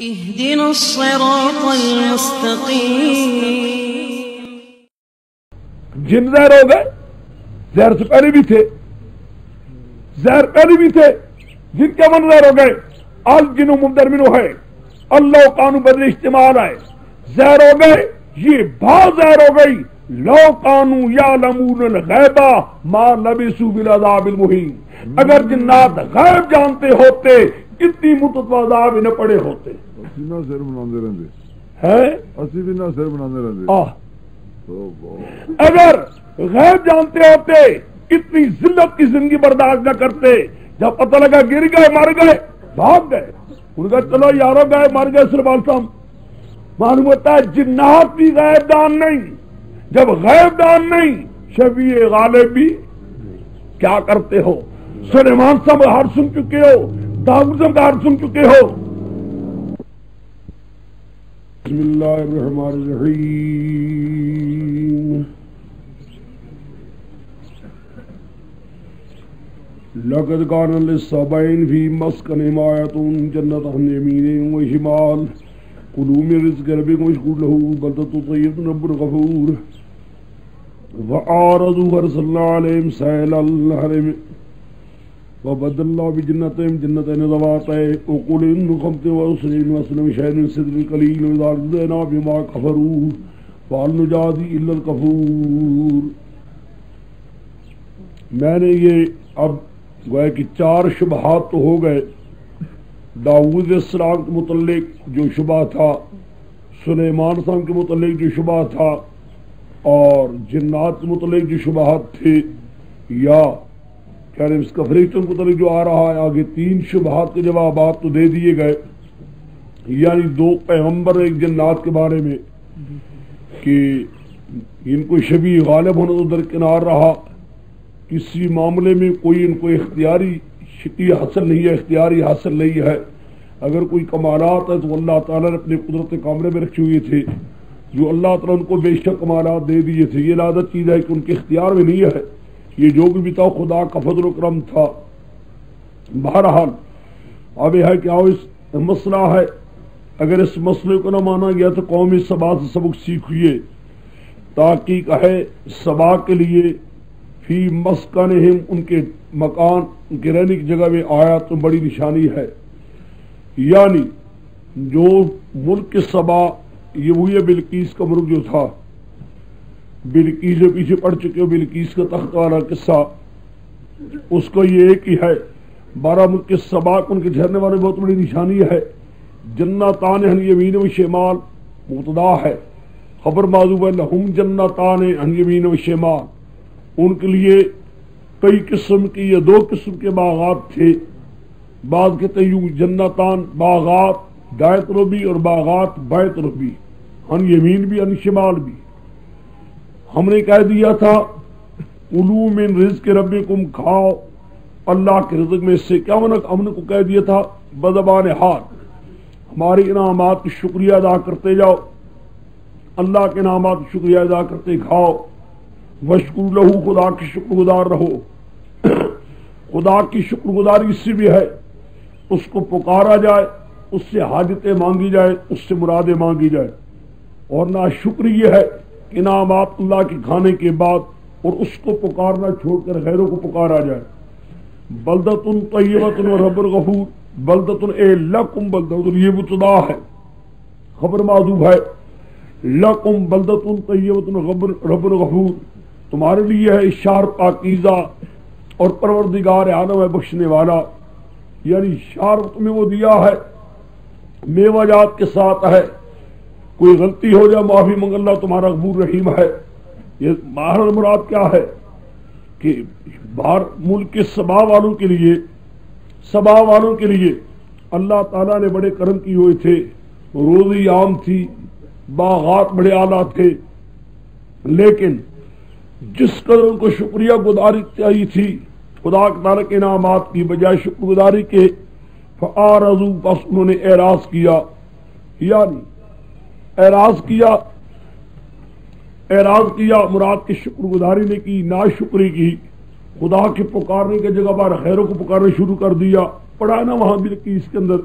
اهدنا الصراط المستقيم. جن زہر ہو گئے، زہر سے پہلے بھی تھے، زہر پہلے بھی تھے، جن کے من زہر ہو گئے. الجن مبدر منو ہے، اللہ قانو بدر اجتماع ہے. زہر ہو گئے، یہ بہت زہر ہو گئی. لو قانو یعلمون الغیب ما لبثوا بالعذاب المہین. اگر جنات غیب جانتے ہوتے اتنی مدت عذاب نہ پڑے ہوتے. سر بنا رہے ہے اسی بھی نہ سر بنا رہے. اگر غیب جانتے ہوتے اتنی ذلت کی زندگی برداشت نہ کرتے. جب پتہ لگا گر گئے مر گئے بھاگ گئے. ان کا چلو یارو گئے مر گئے صرف صاحب. معلوم ہوتا ہے جنات بھی غیب دان نہیں. جب غیب دان نہیں شفیع غالب بھی کیا کرتے ہو. سلیمان صاحب ہر سن چکے ہو، داؤد صاحب کا ہر سن چکے ہو. بسم اللہ الرحمن الرحیم. لقد كان للسبعين في مسكنهم آية جنتان عن يمين وشمال كلوا من رزق ربكم واشكروا له بلدة طيبة رب غفور. وأعرضوا فأرسلنا عليهم سيل الحرم وبدلنا بجنتهم جنتين ذواتي أكل خمط وعسل وأصل شيء من سدر قليل وإذا رضينا بما كفروا فهل نجازي إلا الكفور. میں نے یہ اب گویا کہ 4 شبہات تو ہو گئے. داؤد السلام کے متعلق جو شبہ تھا، سلیمان السلام کے متعلق جو شبہ تھا، اور جنات کے متعلق جو شبہات تھے، یا کیا اس کا فرشتوں کے متعلق جو آ رہا ہے آگے 3 شبہات کے جوابات تو دے دیے گئے. یعنی 2 پیغمبر ایک جنات کے بارے میں کہ ان کو شبیہ غالب ہونا تو درکنار رہا. کسی معاملے میں کوئی ان کو اختیاری شکیہ حاصل نہیں ہے، اختیاری حاصل نہیں ہے. اگر کوئی کمالات ہے تو اللہ تعالیٰ نے اپنے قدرت کاملے میں رکھے ہوئے تھے، جو اللہ تعالیٰ ان کو بے شک کمالات دے دیے تھے. یہ لازت چیز ہے کہ ان کے اختیار میں نہیں ہے. یہ جو بھی تھا خدا کا فضل و کرم تھا. بہرحال اب یہ ہے کہ اس مسئلہ ہے، اگر اس مسئلے کو نہ مانا گیا تو قومی سبا سے سبق سیکھیے. تحقیق ہے سبا کے لیے فی مسکنہم ان کے مکان، ان کے رہنے کی جگہ میں آیا تو بڑی نشانی ہے. یعنی جو ملک سبا یہ وہی بلقیس کا ملک جو تھا. بلقیس جو پیچھے پڑ چکے ہو، بلقیس کا تخت والا قصہ، اس کو یہ ایک ہی ہے. 12 ملک سبا ان کے ٹھہرنے والے بہت بڑی نشانی ہے. جنتان عن یمین و شمال مبتدا ہے، خبر معذوف ہے لہم جنتان عن یمین و شمال. ان کے لیے کئی قسم کی یا 2 قسم کے باغات تھے. بعض کہتے ہیں جنتان باغات دائیں ربی اور باغات بائیں ربی، ہن یمین بھی ہن شمال بھی. ہم نے کہہ دیا تھا کلوا من رزق ربکم، کھاؤ اللہ کے رزق میں سے. کیا ہم نے کو کہہ دیا تھا بزبان حال ہماری انعامات کی شکریہ ادا کرتے جاؤ، اللہ کے انعامات کی شکریہ ادا کرتے کھاؤ. وشکر لہو، خدا کی شکر گزار رہو. خدا کی شکر گزاری اس سے بھی ہے اس کو پکارا جائے، اس سے حاجتیں مانگی جائے، اس سے مرادیں مانگی جائے. اور نہ شکر یہ ہے کہ انعامات اللہ کے کھانے کے بعد اور اس کو پکارنا چھوڑ کر غیروں کو پکارا جائے. بلدتن طیبتن و رب الغفور. بلدتن اے لکم بلدتن، یہ مبتدا ہے، خبر معذوف ہے لکم بلدتن طیبتن رب الغفور. تمہارے لیے ہے شہر پاکیزہ اور پروردگار عالم ہے بخشنے والا. یعنی شہر تمہیں وہ دیا ہے میوہ جات کے ساتھ ہے. کوئی غلطی ہو جائے معافی منگ اللہ تمہارا غفور رحیم ہے. یہ باہر مراد کیا ہے کہ باہر ملک کے سبا والوں کے لیے اللہ تعالیٰ نے بڑے کرم کیے ہوئے تھے. روزی عام تھی، باغات بڑے اعلیٰ تھے، لیکن جس قدر ان کو شکریہ گزاری چاہیے تھی خدا تعالیٰ کے انعامات کی بجائے شکر گزاری کے فَأَعْرَضُوا، بس انہوں نے اعراض کیا. یعنی اعراض کیا مراد کی شکر گزاری نے کی، ناشکری کی. خدا کے پکارنے کی جگہ پر غیروں کو پکارنا شروع کر دیا. پڑھا نا وہاں بلقیس کے اندر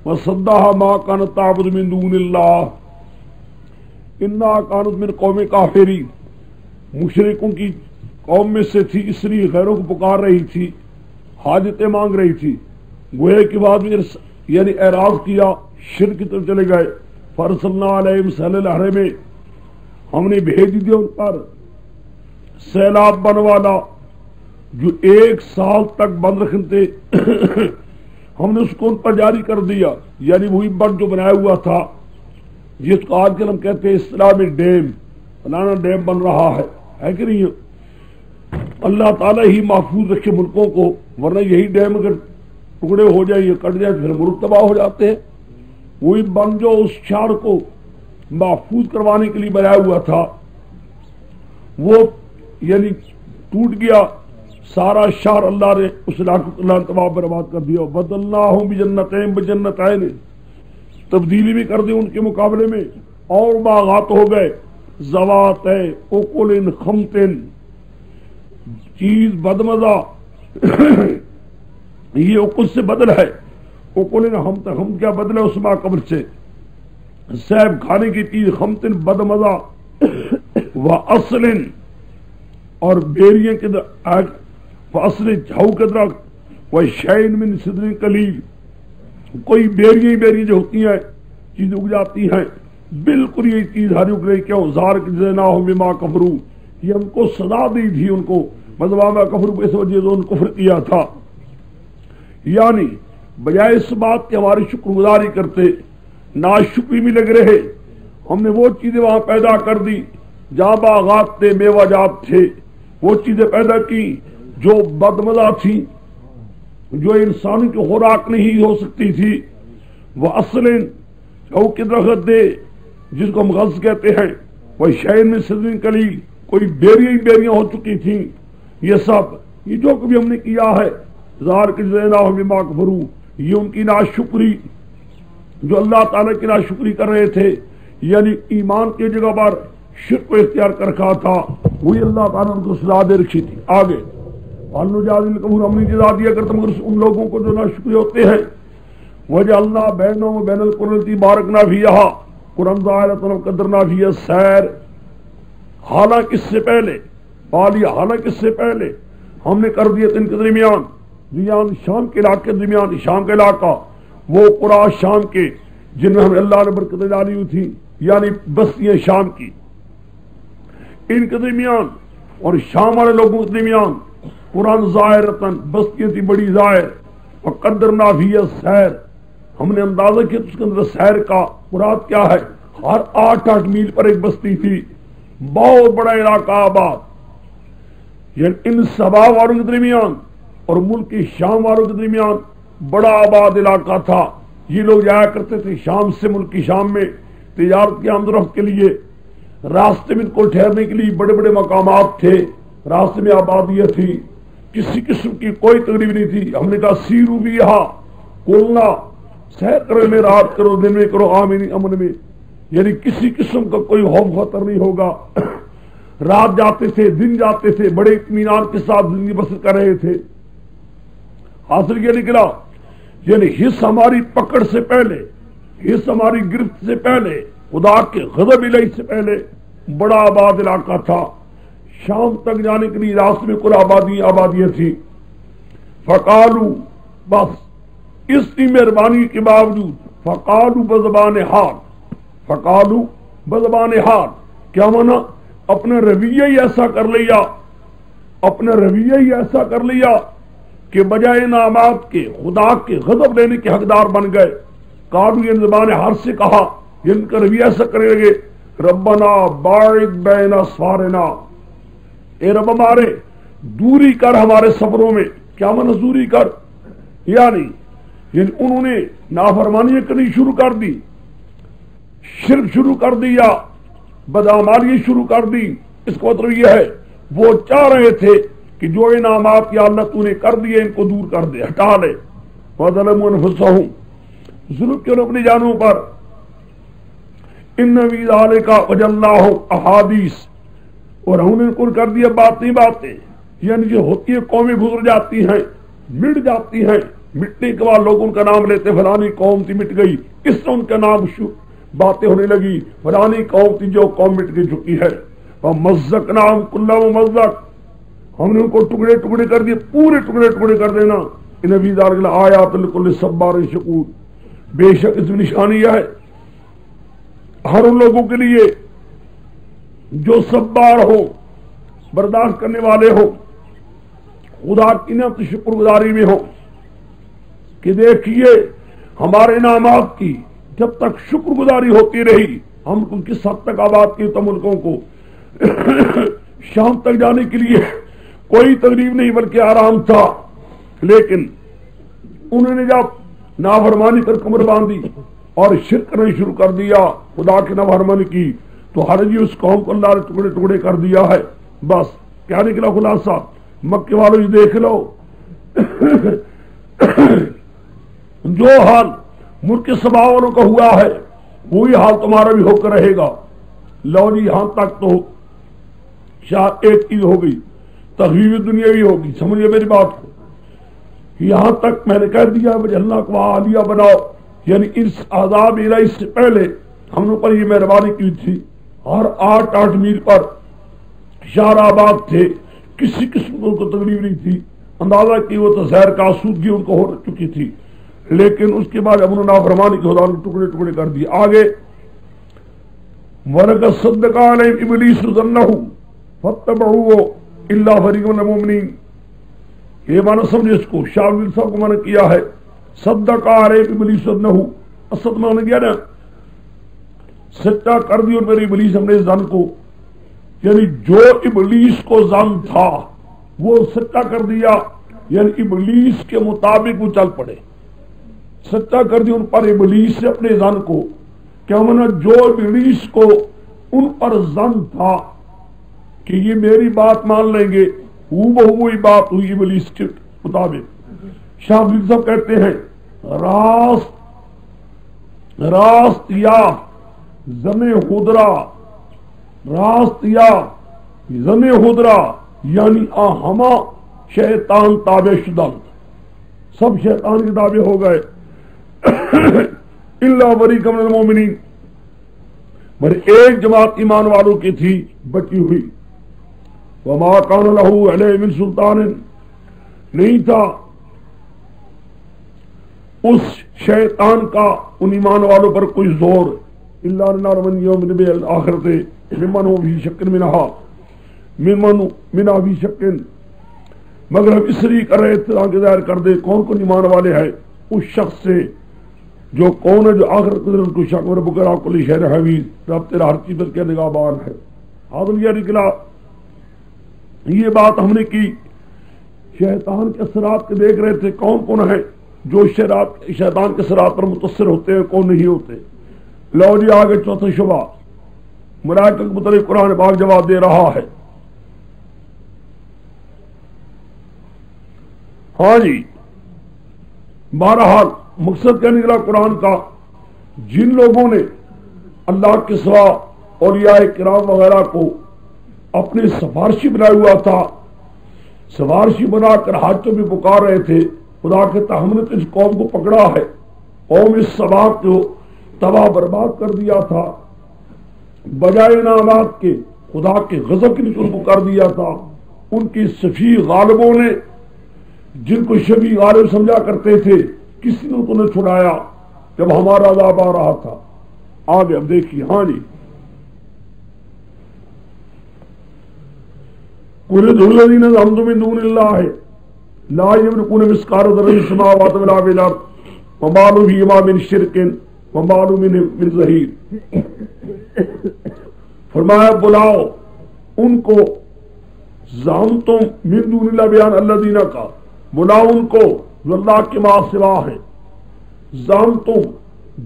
وصدها ما كانت تعبد من دون الله انها كانت من قوم کافرین، مشرکوں کی قوم میں سے تھی، اس لیے غیروں کو پکار رہی تھی، حاجتیں مانگ رہی تھی۔ گویا کے بعد میں یعنی اعراض کیا، شرک کی طرف چلے گئے۔ فارسلنا علیہم سیل البحر میں ہم نے بھیج دیا ان پر سیلاب بن والا جو 1 سال تک بند رکھتے تھے، ہم نے اس کو ان پر جاری کر دیا، یعنی وہی بند جو بنایا ہوا تھا جس کو آج کل ہم کہتے ہیں اسلامی ڈیم، فلانا ڈیم بن رہا ہے کہ نہیں؟ اللہ تعالیٰ ہی محفوظ رکھے ملکوں کو، ورنہ یہی ڈیم اگر ٹکڑے ہو جائیں یا کٹ جائیں پھر ملک تباہ ہو جاتے ہیں۔ وہی بند جو اس شہر کو محفوظ کروانے کے لیے بنایا ہوا تھا وہ یعنی ٹوٹ گیا سارا شہر، اللہ نے اس علاقے کو اللہ نے تباہ برباد کر دیا۔ بدلناہم بجنتین بجنتین، تبدیلی بھی کر دی ان کے مقابلے میں، اور باغات ہو گئے ذوات اکل خمط، چیز بدمزہ یہ اکل سے بدل ہے، اکل ہم کیا بدل ہے اس ما قبل سے، سیب کھانے کی چیز، خمط بدمزہ، و اصل اور بیریاں کے اصل جھاؤ کے درخت، و شین من صدر قلیل، کوئی بیریاں جو ہوتی ہیں چیزیں اگ جاتی ہیں، بالکل یہ چیز ہری اگ رہی، کیوں زار جزیناہم بما کفروا، یہ ہم کو سزا دی تھی ان کو بما کفروا، اس وجہ سے ان کفر کیا تھا۔ یعنی بجائے اس بات کے ہماری شکر گزاری کرتے ناشکری میں لگ رہے، ہم نے وہ چیزیں وہاں پیدا کر دی جہاں باغات تھے، میوہ جات تھے، وہ چیزیں پیدا کی جو بدمزہ تھی، جو انسان کی خوراک نہیں ہو سکتی تھی۔ وہ اصل جو کے درخت دے جس کو ہم غلط کہتے ہیں، وہ شین میں صدر قلیل، کوئی بیریاں ہو چکی تھیں، یہ سب یہ جو کبھی ہم نے کیا ہے ظاہر کے جزیناہم بما کفروا، یہ ان کی ناشکری جو اللہ تعالیٰ کی ناشکری کر رہے تھے، یعنی ایمان کی جگہ پر شرک کو اختیار کر رکھا تھا، وہی اللہ تعالیٰ نے ان کو سزا دے رکھی تھی۔ آگے ہم نے جزا دیا کرتے مگر ان لوگوں کو جو ناشکری ہوتے ہیں، وجعلنا بینہم وبین القرى التي بارکنا فیہا قرآن ظاہرۃ وقدرنا فیہا السیر، حالانکہ اس سے پہلے حالانکہ اس سے پہلے ہم نے کر دیا ان کے درمیان شام کے علاقے درمیان، شام کا علاقہ وہ قرآ شام کے جن میں ہمیں اللہ نے برکتیں ڈالی ہوئی تھی، یعنی بستیاں شام کی، ان کے درمیان اور شام والے لوگوں کے درمیان قرآن ظاہرتاً بستیاں تھی بڑی ظاہر، وقدرنا فیہا السیر، ہم نے اندازہ کیا اس کے اندر سیر کا مراد کیا ہے، ہر 8 میل پر ایک بستی تھی، بہت بڑا علاقہ آباد، یعنی ان سبا والوں کے درمیان اور ملک کی شام والوں کے درمیان بڑا آباد علاقہ تھا۔ یہ لوگ جایا کرتے تھے شام سے ملک کی شام میں تجارت کی آمد و رفت کے لیے، راستے میں ان کو ٹھہرنے کے لیے بڑے بڑے مقامات تھے، راستے میں آبادیاں تھی، کسی قسم کی کوئی تکلیف نہیں تھی۔ ہم نے کہا سیرو بھی یہاں کولنا، سیر کرو میں رات کرو دن میں کرو آمین امن میں، یعنی کسی قسم کا کوئی خوف خطر نہیں ہوگا۔ رات جاتے تھے دن جاتے تھے، بڑے اطمینان کے ساتھ زندگی بسر کر رہے تھے۔ حاصل کیا نکلا، یعنی حص ہماری پکڑ سے پہلے، حص ہماری گرفت سے پہلے، خدا کے غضب الہی سے پہلے بڑا آباد علاقہ تھا۔ شام تک جانے کے لیے راستے میں کل آبادیاں تھی۔ فقالو، بس اس کی مہربانی کے باوجود، فقالو بزبان حال، فقالو بزبان حال کیا مانا، اپنا رویہ ہی ایسا کر لیا، اپنا رویہ ہی ایسا کر لیا کہ بجائے انعامات کے خدا کے غضب لینے کے حقدار بن گئے۔ قالو یہ زبان حال سے کہا، ان کا رویہ ایسا کرنے لگے، ربنا باعد بین اسفارنا، اے رب ہمارے دوری کر ہمارے سفروں میں، کیا مانا دوری کر، یعنی انہوں نے نافرمانیاں کرنی شروع کر دی، شرک شروع کر دیا، بدعمالی شروع کر دی، اس کا مطلب یہ ہے وہ چاہ رہے تھے کہ جو انعامات یا اللہ تو نے کر دیے ان کو دور کر دے، ہٹا لے۔ وَظَلَمُوا أَنفُسَهُمْ، ظلم کیا اپنی جانوں پر۔ إِنَّ فِي ذَلِكَ وَجَعَلْنَاهُ أَحَادِيث، اور ہم نے ان کو کر دیا باتیں، یعنی جو ہوتی ہے قومیں گزر جاتی ہیں، مٹ جاتی ہیں، مٹنے کے بعد لوگ ان کا نام لیتے فلانی قوم تھی مٹ گئی، اس سے ان کا نام باتیں ہونے لگی فلانی قوم تھی جو قوم مٹ کے چکی ہے. مزق نام کلّا مزق، ہم نے ان کو ٹکڑے ٹکڑے کر دیے، پورے ٹکڑے ٹکڑے کر دینا. ان فی ذالک لآیات لکل صبار شکور، بے شک اس میں نشانی ہے ہر ان لوگوں کے لیے جو صبار ہو، برداشت کرنے والے ہو، خدا کی نعمت شکر گزاری میں ہو. کہ دیکھیے ہمارے انعامات کی جب تک شکر گزاری ہوتی رہی، ہم کو کس حد تک آباد کیے تو ملکوں کو شام تک جانے کے لیے کوئی تکلیف نہیں بلکہ آرام تھا. لیکن انہوں نے جب نافرمانی کر کمر باندھی اور شرک کرنا شروع کر دیا، خدا کی نافرمانی کی، تو ہر جی اس قوم کو اللہ نے ٹکڑے ٹکڑے کر دیا ہے. بس کیا نکلا خلاصہ؟ مکے والوں یہ دیکھ لو جو حال ملک سبا والوں کا ہوا ہے وہی حال تمہارا بھی ہو کر رہے گا. لو جی یہاں تک تو شاید ایک چیز ہو گئی، تخفیف دنیاوی ہوگی، سمجھے میری بات کو. یہاں تک میں نے کہہ دیا مجھے اللہ کو عالیہ بناؤ، یعنی اس عذاب الہی سے پہلے ہم نے پر یہ مہربانی کی تھی. اور 8 میل پر شہر آباد تھے، کسی قسم کو تکلیف نہیں تھی. اندازہ کی وہ تو زہر کا آسودگی ان کو ہو چکی تھی. لیکن اس کے بعد انہوں نے نافرمانی کے خدا نے ٹکڑے ٹکڑے کر دیے. آگے وَلَقَدْ صَدَّقَ عَلَيْهِمْ إِبْلِيسُ ظَنَّهُ فَاتَّبَعُوهُ إِلَّا فَرِيقًا مِنَ الْمُؤْمِنِينَ. یہ معنی سمجھے اس کو، شاہ ویل صاحب کو منع کیا ہے. صدق علیہ ابلیس ظنہ، اصد معنی کیا نا سچا کر دی اور میری ابلیس ہم نے ظن کو، یعنی جو ابلیس کو ظن تھا وہ سچا کر دیا، یعنی ابلیس کے مطابق وہ چل پڑے. سچا کر دی ان پر ابلیس سے اپنے ظن کو. کیا مانا جو ابلیس کو ان پر ظن تھا کہ یہ میری بات مان لیں گے، وہ وہی بات ہوئی ابلیس کے مطابق. شاہ عبد صاحب کہتے ہیں راست یا زن خدرا، راست یا زن خدرا یعنی ہما شیطان تابع شدہ، سب شیطان کے تابع ہو گئے. الا فریقا من المؤمنین، مگر ایک جماعت ایمان والوں کی تھی بچی ہوئی. وما کان لہ علیہ من سلطان، نہیں تھا اس شیطان کا ان ایمان والوں پر کوئی زور. الا نار من یوم بالآخرۃ ممن هو فی شک منها فی شک، مگر ہم اس لیے کر رہے تھے تاکہ ظاہر کر دے کون کون ایمان والے ہیں اس شخص سے جو کون ہے جو آخرت کے دن کو شک اور بکرا کل شہر حویز، رب تیرا ہر چیز کے نگہبان ہے. حاضر یہ نکلا، یہ بات ہم نے کی. شیطان کے اثرات کے دیکھ رہے تھے کون کون ہے جو شیطان کے اثرات پر متاثر ہوتے ہیں، کون نہیں ہوتے. لو جی آگے چوتھا شبہ ملائکہ کے متعلق قرآن پاک جواب دے رہا ہے. ہاں جی، بہرحال مقصد کیا نکلا قرآن کا؟ جن لوگوں نے اللہ کے سوا اولیاء کرام وغیرہ کو اپنے سفارشی بنایا ہوا تھا، سفارشی بنا کر حاجتوں میں پکار رہے تھے، خدا کہتا ہم نے تو اس قوم کو پکڑا ہے، قوم اس سبا کو تباہ برباد کر دیا تھا، بجائے انعامات کے خدا کے غضب کی نکل کو کر دیا تھا. ان کی شفیع غالبوں نے جن کو شفیع غالب سمجھا کرتے تھے، کسی نے انہیں چھڑایا جب ہمارا عذاب آ رہا تھا. آگے اب دیکھیے. ہاں جی، قل ادعوا الذین زعمتم من دون اللہ لا یملکون مثقال ذرۃ فی السماوات ولا فی الارض وما لهم فیہما من شرک وما لهم من ظہیر. فرمایا بلاؤ ان کو، زعمتم من دون اللہ بیان الذین کا، بلاؤ ان کو جو اللہ کے ماں سوا ہے. زعمتم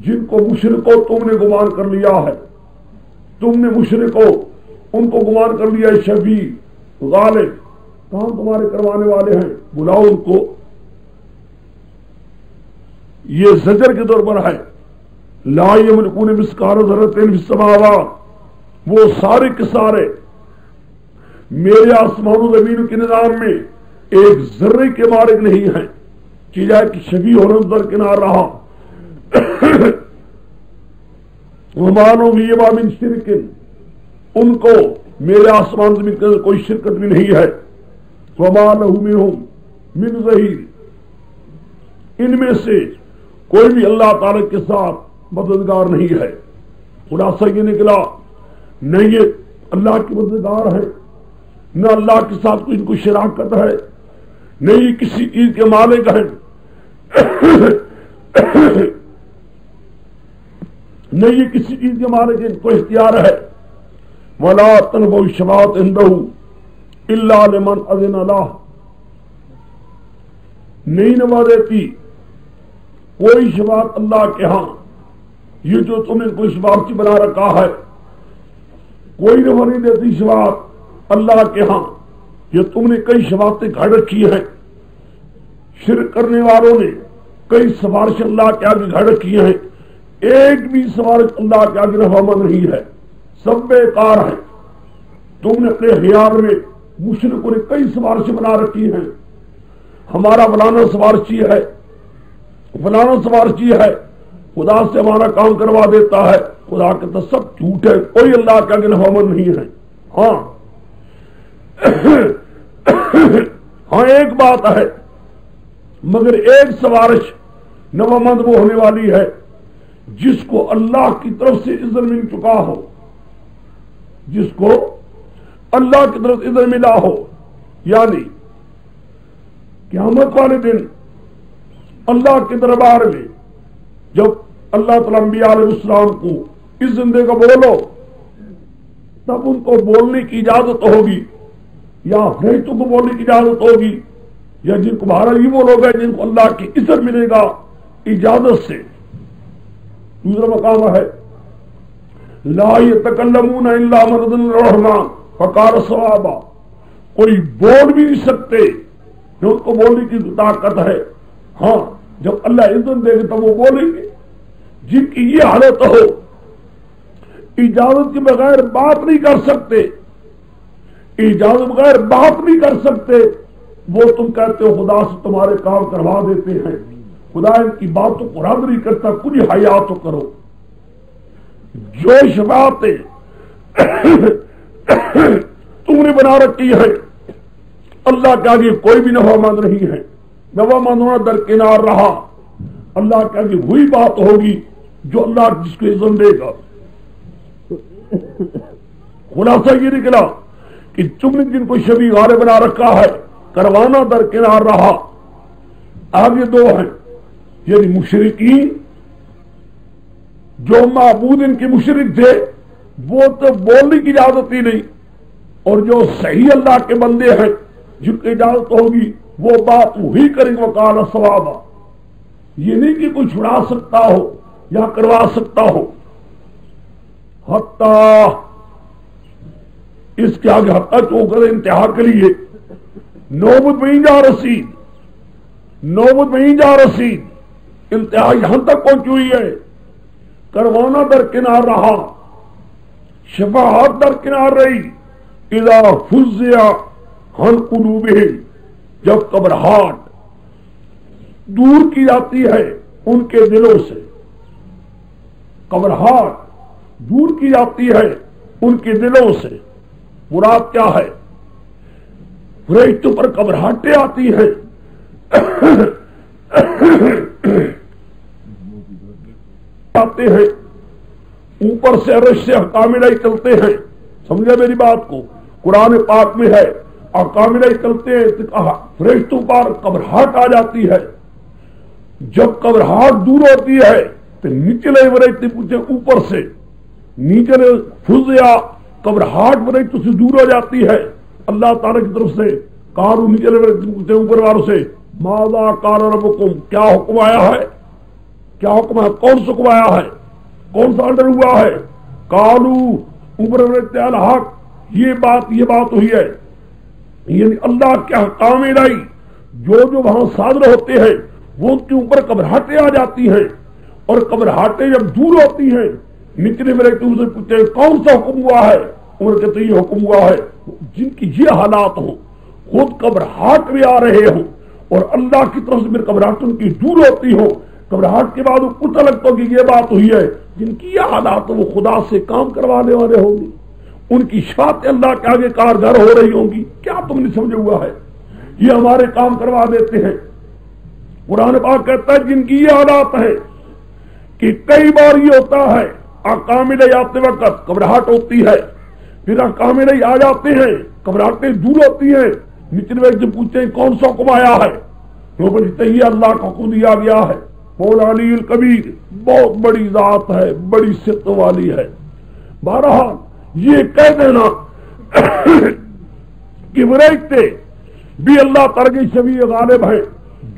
جن کو مشرکو تم نے گمان کر لیا ہے، تم نے مشرکو ان کو گمان کر لیا ہے شفیع غالب کام تمہارے کروانے والے ہیں، بلاؤ ان کو. یہ زجر کے طور پر ہے. لا یملکون مثقال ذرۃ فی السماوات، وہ سارے کے سارے میرے آسمان و زمین کے نظام میں ایک ذرے کے مالک نہیں ہیں. چیزیں کہ شبی ہونا درکنار رہا ومانو بھی من شرکن ان کو میرے آسمان زمین کے اندر کوئی شرکت بھی نہیں ہے وما لہ منہم من ظہیر ان میں سے کوئی بھی اللہ تعالی کے ساتھ مددگار نہیں ہے خلاصہ یہ نکلا نہ یہ اللہ کی مددگار ہے نہ اللہ کے ساتھ کوئی ان کو شراکت ہے نہ یہ کسی چیز کے مالک ہیں نہ یہ کسی چیز کے مالک ان کو اختیار ہے ولا تنفع الشفاعۃ عنده الا لمن اذن له نہیں نوا دیتی کوئی شفاعت اللہ کے ہاں یہ جو تم نے کوئی شفاعتی بنا رکھا ہے کوئی نفع نہیں دیتی شفاعت اللہ کے ہاں یہ تم نے کئی شفاعتیں گھڑ رکھی ہیں شرک کرنے والوں نے کئی سفارش اللہ کے آگے گھڑ رکھی ہیں ایک بھی سفارش اللہ کے آگے نفع مند نہیں ہے سب بیکار ہے تم نے اپنے خیال میں مشرکوں نے کئی سفارشیں بنا رکھی ہیں ہمارا فلانا سفارشی ہے فلانا سفارشی ہے خدا سے ہمارا کام کروا دیتا ہے خدا کہتا سب جھوٹ ہے کوئی اللہ کے آگے نفع مند نہیں ہے ہاں ایک بات ہے مگر ایک سفارش نفع مند وہ ہونے والی ہے جس کو اللہ کی طرف سے اذن مل چکا ہو جس کو اللہ کی طرف اذن ملا ہو یعنی قیامت والے دن اللہ کے دربار میں جب اللہ تعالیٰ انبیاء علیہ السلام کو اذن دے گا بولو تب ان کو بولنے کی اجازت ہوگی یا فرشتوں کو بولنے کی اجازت ہوگی یا جن کو بہارا یہ وہ لوگ ہیں جن کو اللہ کی اذن ملے گا اجازت سے دوسرا مقام ہے لا يتکلمون الا من اذن الرحمن فقال صوابا کوئی بول بھی نہیں سکتے جو ان کو بولنے کی طاقت ہے ہاں جب اللہ اذن دے گا تب وہ بولیں گے جن کی یہ حالت ہو اجازت کے بغیر بات نہیں کر سکتے اجازت بغیر بات نہیں کر سکتے وہ تم کہتے ہو خدا سے تمہارے کام کروا دیتے ہیں خدا ان کی باتوں کو رد نہیں کرتا کچھ حیا تو کرو جو شفاعتیں تم نے بنا رکھی ہے اللہ کے آگے کوئی بھی نفع مند نہیں ہے نفع مند ہونا درکنار رہا اللہ کے آگے وہی بات ہوگی جو اللہ جس کو اذن دے گا خلاصہ یہ نکلا کہ تم نے جن کو شبیہ غالے بنا رکھا ہے کروانا درکنار رہا آگے دو ہیں یعنی مشرکین جو معبود ان کے مشرک تھے وہ تو بولنے کی اجازت ہی نہیں اور جو صحیح اللہ کے بندے ہیں جن کی اجازت ہوگی وہ بات وہی کریں گے وقال صوابا یہ نہیں کہ کوئی چھڑا سکتا ہو یا کروا سکتا ہو حتیٰ اس کے آگے حتیٰ جو کر انتہا کے لیے نوبت میں ہی جا رسید نوبت میں ہی جا رسید انتہا یہاں تک پہنچی ہوئی ہے کروانا درکنار رہا شفاعت درکنار رہی اذا فزع عن قلوبہم جب گھبراہٹ دور کی جاتی ہے ان کے دلوں سے گھبراہٹ دور کی جاتی ہے ان کے دلوں سے مراد کیا ہے فرشتوں پر گھبراہٹیں آتی ہیں آتے ہیں اوپر سے عرش سے احکام الہی چلتے ہیں سمجھا میری بات کو قرآن پاک میں ہے احکام الہی چلتے ہیں فرشتوں پر گھبراہٹ آ جاتی ہے جب گھبراہٹ دور ہوتی ہے تو نچلے فرشتے پوچھے اوپر سے نیچے فزیا گھبراہٹ فرشتوں سے دور ہو جاتی ہے اللہ تعالیٰ کی طرف سے قالوا نچلے فرشتے پوچھتے اوپر والوں سے ماذا قال ربکم کیا حکم آیا ہے کیا حکم ہے کون سا حکم آیا ہے کون سا آرڈر ہوا ہے قالوا اوپر فرشتے الحق یہ بات ہوئی ہے یعنی اللہ کے احکام الہی جو وہاں صادر ہوتے ہیں وہ ان کے اوپر گھبراہٹیں آ جاتی ہیں اور گھبراہٹیں جب دور ہوتی ہیں نچلے فرشتے ان سے پوچھتے کون سا حکم ہوا ہے عمر کہتے یہ حکم ہوا ہے جن کی یہ حالات ہوں خود گھبراہٹ میں آ رہے ہوں اور اللہ کی طرف سے میری گھبراہٹ ان کی دور ہوتی ہو. گھبراہٹ کے بعد وہ پتہ لگتا ہو کہ یہ بات ہوئی ہے. جن کی یہ حالات وہ خدا سے کام کروانے والے ہوں گے, ان کی شفاعتیں اللہ کے آگے کارگر ہو رہی ہوں گی. کیا تم نے سمجھا ہوا ہے؟ یہ ہمارے کام کروا دیتے ہیں. قرآن پاک کہتا ہے جن کی یہ حالات ہے کہ کئی بار یہ ہوتا ہے احکام الہی آتے وقت گھبراہٹ ہوتی ہے, پھر احکام الہی آ جاتے ہیں گھبراہٹیں دور ہوتی ہیں. نچلے وقت جب پوچھتے ہیں کون سا حکم آیا ہے, وہ بولتے ہیں یہ اللہ کا حکم دیا گیا ہے. مولا علی الکبیر بہت بڑی ذات ہے, بڑی صدق والی ہے. بہرحال یہ کہہ دینا کہ فرشتے بھی اللہ تعالی کے شفیع غالب ہیں,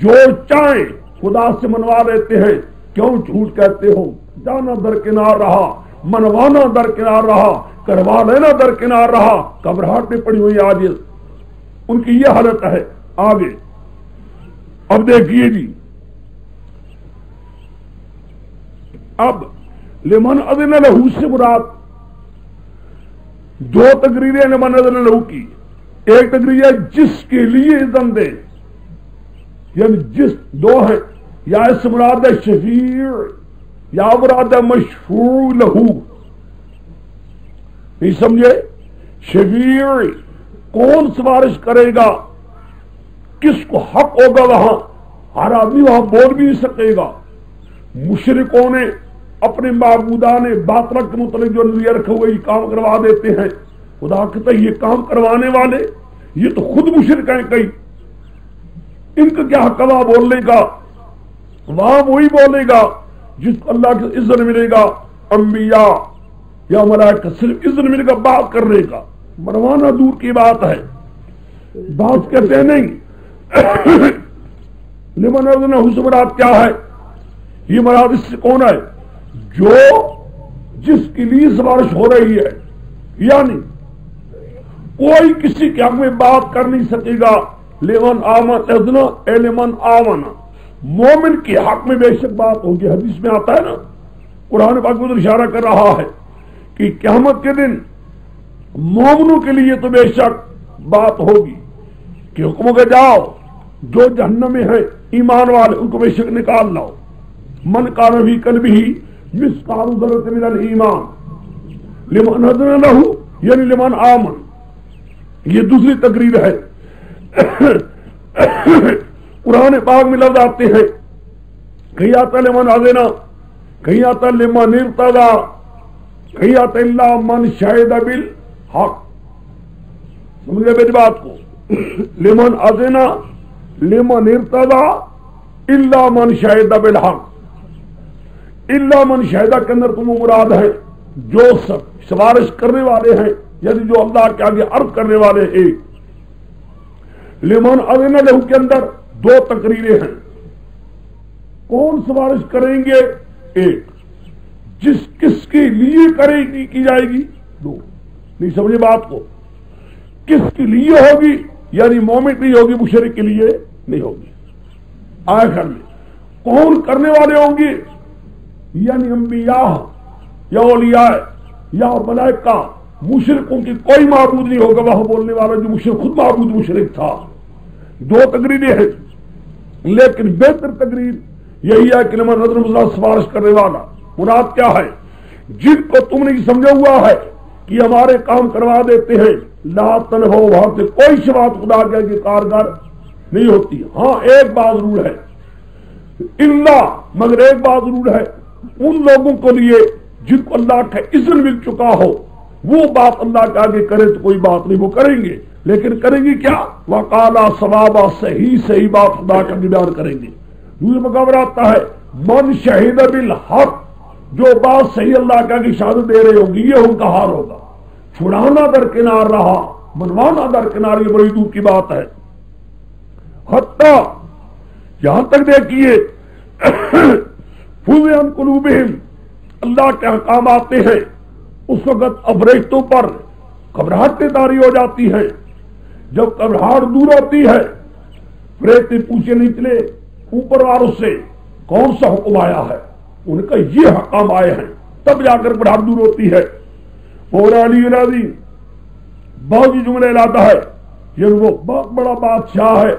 جو چاہیں خدا سے منوا لیتے ہیں. کیوں جھوٹ کہتے ہو؟ جانا درکنار رہا, منوانا درکنار رہا, کروا لینا درکنار رہا. گھبراہٹ میں پڑی ہوئی آج ان کی یہ حالت ہے. آگے اب دیکھیے جی, اب لمن اذن لہو سے مراد دو تقریریں لمن اذن لہو کی. ایک تقریر ہے جس کے لیے اذن دے, یعنی جس دو ہیں, یا اس مراد ہے شفیع یا مراد ہے مشفوع لہو. نہیں سمجھے؟ شفیع کون سفارش کرے گا, کس کو حق ہوگا وہاں, ہر آدمی وہاں بول بھی نہیں سکے گا. مشرکوں نے اپنے معبودان باطل کے متعلق جو نظریہ رکھے ہوئے یہ کام کروا دیتے ہیں. خدا کہتا ہے یہ کام کروانے والے یہ تو خود مشرک ہیں. کئی ان کا کیا حق وہاں بولنے کا؟ وہاں وہی بولے گا جس کو اللہ کے اذن ملے گا. انبیاء یا ملائکہ صرف اذن ملے گا بات کرنے کا, منوانا دور کی بات ہے. بات کہتے ہیں نہیں. لمن اذن لہو سے مراد کیا ہے؟ یہ مراد اس سے کون ہے جو جس کے لیے سفارش ہو رہی ہے, یعنی کوئی کسی کے حق میں بات کر نہیں سکے گا. لمن آمن اذن اے لمن آمن, مومن کے حق میں بے شک بات ہوگی. حدیث میں آتا ہے نا, قرآن پاک میں اشارہ کر رہا ہے کہ قیامت کے دن مومنوں کے لیے تو بے شک بات ہوگی کہ حکم کے جاؤ جو جہنم میں ہیں ایمان والے ان کو بے شک نکال لاؤ. من کان فی قلبہ مثقال ذرۃ من الایمان لمن اذن لہو یعنی لمن آمن. یہ دوسری تقریر ہے. قرآن پاک میں لفظ آتے ہیں, کہیں آتا ہے لمن اذن, کہیں آتا ہے لمن ارتضی, کہیں آتا ہے الا من شہد بالحق. سمجھ گئے میری بات کو؟ لمن اذن لمن ارتضی الا من شہد بالحق. الا من شہدہ کے اندر تم مراد ہے جو سفارش کرنے والے ہیں, یعنی جو اللہ کے آگے عرض کرنے والے ہیں. لمن اذن لہو کے اندر دو تقریریں ہیں. کون سفارش کریں گے؟ ایک جس کس کے لیے کرے گی کی جائے گی. دو نہیں سمجھے بات کو؟ کس کے لیے ہوگی یعنی مومن کے لیے ہوگی, مشرک کے لیے نہیں ہوگی. آخر میں کون کرنے والے ہوں گے؟ یعنی انبیاء یا اولیاء یا ملائکہ. مشرکوں کی کوئی معبود نہیں ہوگا وہاں بولنے والا جو مشرک خود معبود مشرک تھا. دو تقریریں ہیں, لیکن بہتر تقریر یہی ہے کہ لمن اذن لہو سفارش کرنے والا مراد کیا ہے؟ جن کو تم نے سمجھا ہوا ہے کہ ہمارے کام کروا دیتے ہیں. لا تنفع وہاں سے کوئی شفاعت خدا کے آگے کارگر نہیں ہوتی. ہاں ایک بات ضرور ہے, اللہ مگر ایک بات ضرور ہے, ان لوگوں کو لیے جن کو اللہ کا اذن مل چکا ہو وہ بات اللہ کے آگے کرے تو کوئی بات نہیں, وہ کریں گے. لیکن کریں گے کیا؟ وقالا ثوابا, صحیح بات خدا کا بیان کریں گے. دوسرے مقابلہ آتا ہے من شہید بالحق, جو بات صحیح اللہ کے آگے شہادت دے رہے ہوگی یہ ان کا حال ہوگا. چھڑانا درکنار رہا, منوانا درکنار, یہ بڑی دور کی بات ہے. حتیٰ یہاں تک دیکھیے فُزِعَ عَنْ قُلُوبِهِمْ, اللہ کے احکام آتے ہیں اس وقت افریشتوں پر گھبراہٹیں طاری ہو جاتی ہیں. جب گھبراہٹ دور ہوتی ہے فرشتے پوچھے نکلے اوپر والوں سے کون سا حکم آیا ہے, ان کا یہ حکام آئے ہیں, تب جا کر گھبراہٹ دور ہوتی ہے. اور علی العظیم بہت ہی جملے لاتا ہے, یہ وہ بہت بڑا بادشاہ ہے,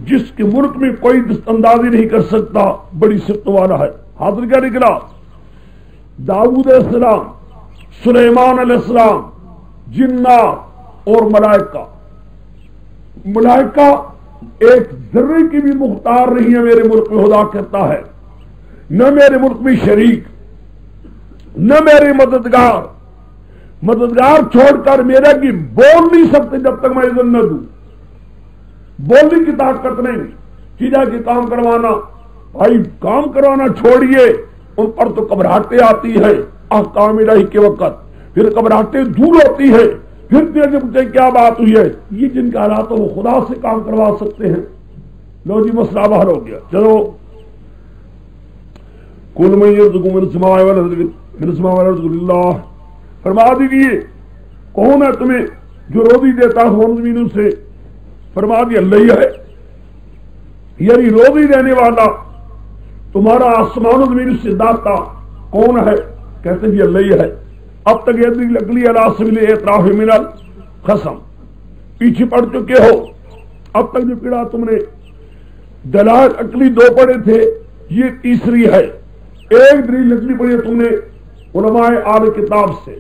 جس کے ملک میں کوئی دست اندازی نہیں کر سکتا، بڑی صفت والا ہے۔ حاضر کیا نکلا؟ داؤد علیہ السلام، سلیمان علیہ السلام، جنات اور ملائکہ۔ ملائکہ ایک ذرے کی بھی مختار نہیں ہے میرے ملک میں، خدا کہتا ہے نہ میرے ملک میں شریک، نہ میرے مددگار۔ مددگار چھوڑ کر میرا کی بول نہیں سکتے جب تک میں اذن نہ دوں۔ بولنے کی طاقت نہیں، سیدھا کی کام کروانا، بھائی کام کروانا چھوڑیے، ان پر تو گھبراہٹیں آتی ہے احکام الہی کے وقت، پھر گھبراہٹیں دور ہوتی ہے، پھر پوچھتے کیا بات ہوئی ہے، یہ جن کا حالات وہ خدا سے کام کروا سکتے ہیں۔ لو جی مسئلہ باہر ہو گیا، چلو کل میں اللہ فرما دیجیے کون ہے تمہیں جو روزی دیتا ہے زمینوں سے؟ فرما دیا اللہ ہی ہے، یعنی روزی دینے والا تمہارا آسمان و زمین سے داتا کون ہے؟ کہتے ہیں اللہ ہی ہے۔ اب تک یہ لگلی علی سبیل اعتراف من القسم پیچھے پڑ چکے ہو۔ اب تک جو پڑھا تم نے دلائل عقلی دو پڑھے تھے، یہ تیسری ہے۔ ایک دلیل عقلی پڑھی تم نے علماء اہل کتاب سے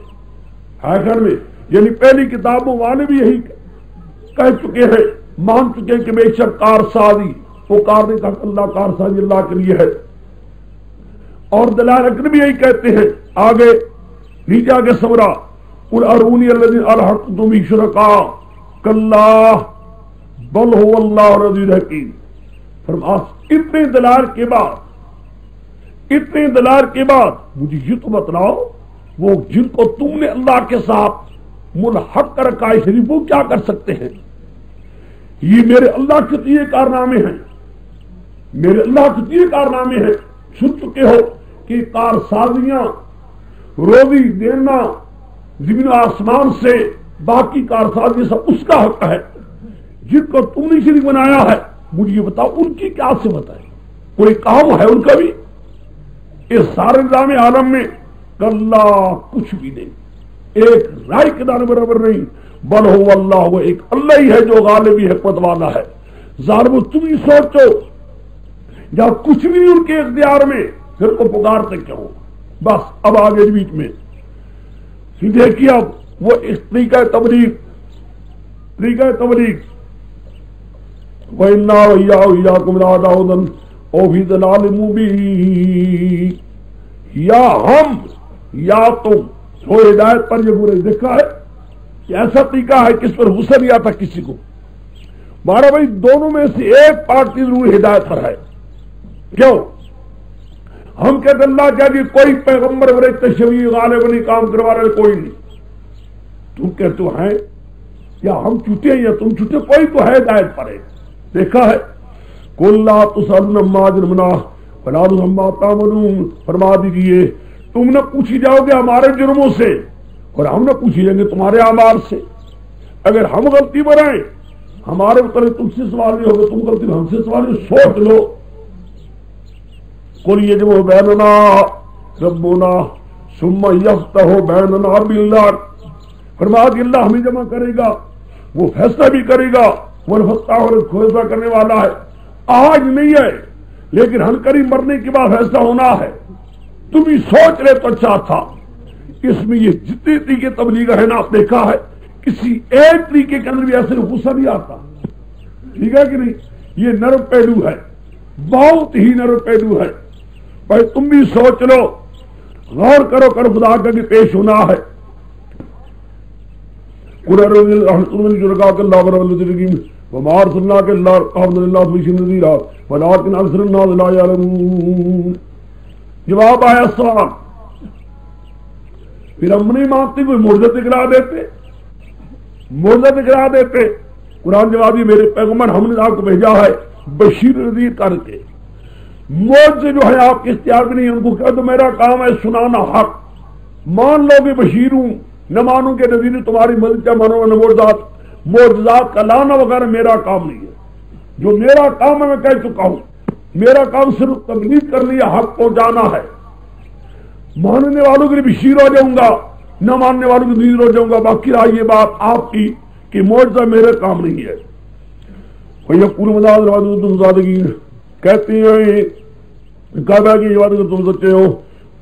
آخر میں، یعنی پہلی کتابوں والے بھی یہی کہہ چکے ہیں، مان چکے ہیں کہ بے شک کارسازی پکارنے کا اللہ کارسازی اللہ کے لیے ہے، اور دلائل عقلی بھی یہی کہتے ہیں۔ آگے نیچے آگے سمرا قل ارونی الذین الحقتم به شرکاء کلا بل هو اللہ العزیز الحکیم۔ فرمایا اتنے دلائل کے بعد مجھے یہ تو بتلاؤ وہ جن کو تم نے اللہ کے ساتھ ملحق کر رکھا ہے شریف، وہ کیا کر سکتے ہیں؟ یہ میرے اللہ کے دیے کارنامے ہیں، میرے اللہ کے دیے کارنامے ہیں۔ سن چکے ہو کہ کارسازیاں، روزی دینا زمین و آسمان سے، باقی کارسازی سب اس کا حق ہے۔ جن کو تم نے شریک بنایا ہے مجھے یہ بتاؤ ان کی کیا صفت ہے؟ کوئی کام ہے ان کا بھی؟ اس سارے نظام عالم میں اللہ کچھ بھی نہیں، ایک رائے کے دانے برابر نہیں، بل ہو اللہ، وہ ایک اللہ ہی ہے جو غالبی حکمت والا ہے۔ ظالمو تم ہی سوچو جب کچھ بھی ان کے اختیار میں پھر کو پکارتے کیوں؟ بس اب آگے بیچ میں دیکھیے اب وہ اس طریقہ تبلیغ وَإِنَّا وَإِيَّاكُمْ لَعَلَىٰ او فی ضلال مبین، یا ہم یا تم ہو ہدایت پر۔ یہ برے دیکھا ہے کہ ایسا طریقہ ہے کس پر غصہ نہیں آتا کسی کو۔ مارا بھائی دونوں میں سے ایک پارٹی ضرور ہدایت پر ہے۔ کیوں؟ ہم کہتے اللہ کیا جی کوئی پیغمبر برے تشویع غالب نہیں، کام کروا رہے کوئی نہیں۔ تم کہتے ہیں یا ہم چھوٹے ہیں یا تم چھوٹے، کوئی تو ہے ہدایت پر ہے۔ دیکھا ہے قُلْ لَا تُسْأَلُونَ عَمَّا أَجْرَمْنَا وَلَا نَسْأَلُ عَمَّا تَعْمَلُونَ۔ فرما دیجیے تم نہ پوچھی جاؤ گے ہمارے جرموں سے اور ہم نہ پوچھی جائیں گے تمہارے اعمال سے۔ اگر ہم غلطی برائیں ہمارے متعلق تم سے سوال نہیں ہوگا، تم غلطی ہم سے سوال نہیں، سوچ لو۔ قُلْ يَجْمَعُ بَيْنَنَا رَبُّنَا ثُمَّ يَفْتَحُ بَيْنَنَا بِالْحَقِّ۔ فرما کہ اللہ ہمیں جمع کرے گا، وہ فیصلہ بھی کرے گا، وہ فیصلہ کرنے والا ہے۔ آج نہیں ہے لیکن ہن قریب مرنے کے بعد فیصلہ ہونا ہے۔ تم ہی سوچ رہے تو اچھا تھا۔ اس میں یہ جتنے طریقے تبلیغ ہے نا، دیکھا ہے کسی ایک طریقے کے اندر بھی ایسے غصہ نہیں آتا، ٹھیک ہے کہ نہیں؟ یہ نرم پہلو ہے، بہت ہی نرم پہلو ہے۔ بھائی تم بھی سوچ لو، غور کرو خدا کا کہ پیش ہونا ہے۔ وَمَا أَرْسَلْنَاكَ إِلَّا رَحْمَةً لِّلْعَالَمِينَ وَلَٰكِنَّ أَكْثَرَ النَّاسِ لَا يَعْلَمُونَ۔ جواب آیا سوال، پھر ہم نہیں مانتے، کوئی معجزہ دکھلا دیتے۔ قرآن جواب یہ میرے پیغمبر ہم نے آپ کو بھیجا ہے بشیر نذیر کر کے۔ معجزے جو ہے آپ کے اختیار میں نہیں، ان کو کہہ دو میرا کام ہے سنانا حق، مان لو گے بشیر ہوں، نہ مانو گے نذیر، تمہاری مدد کیا مانو گے معجزات کا لانا وغیرہ میرا کام نہیں ہے۔ جو میرا کام ہے میں کہہ چکا ہوں، میرا کام صرف تبلیغ کرنی ہے، حق پہنچانا ہے۔ ماننے والوں کے لیے بشیر ہو جاؤں گا، نہ ماننے والوں کے لیے نذیر ہو جاؤں گا۔ باقی رہا یہ بات آپ کی کہ معجزہ میرے کام نہیں ہے۔ یقول تم زادگی کہتے ہیں کعبہ کی عبادت کر تم سچے ہو.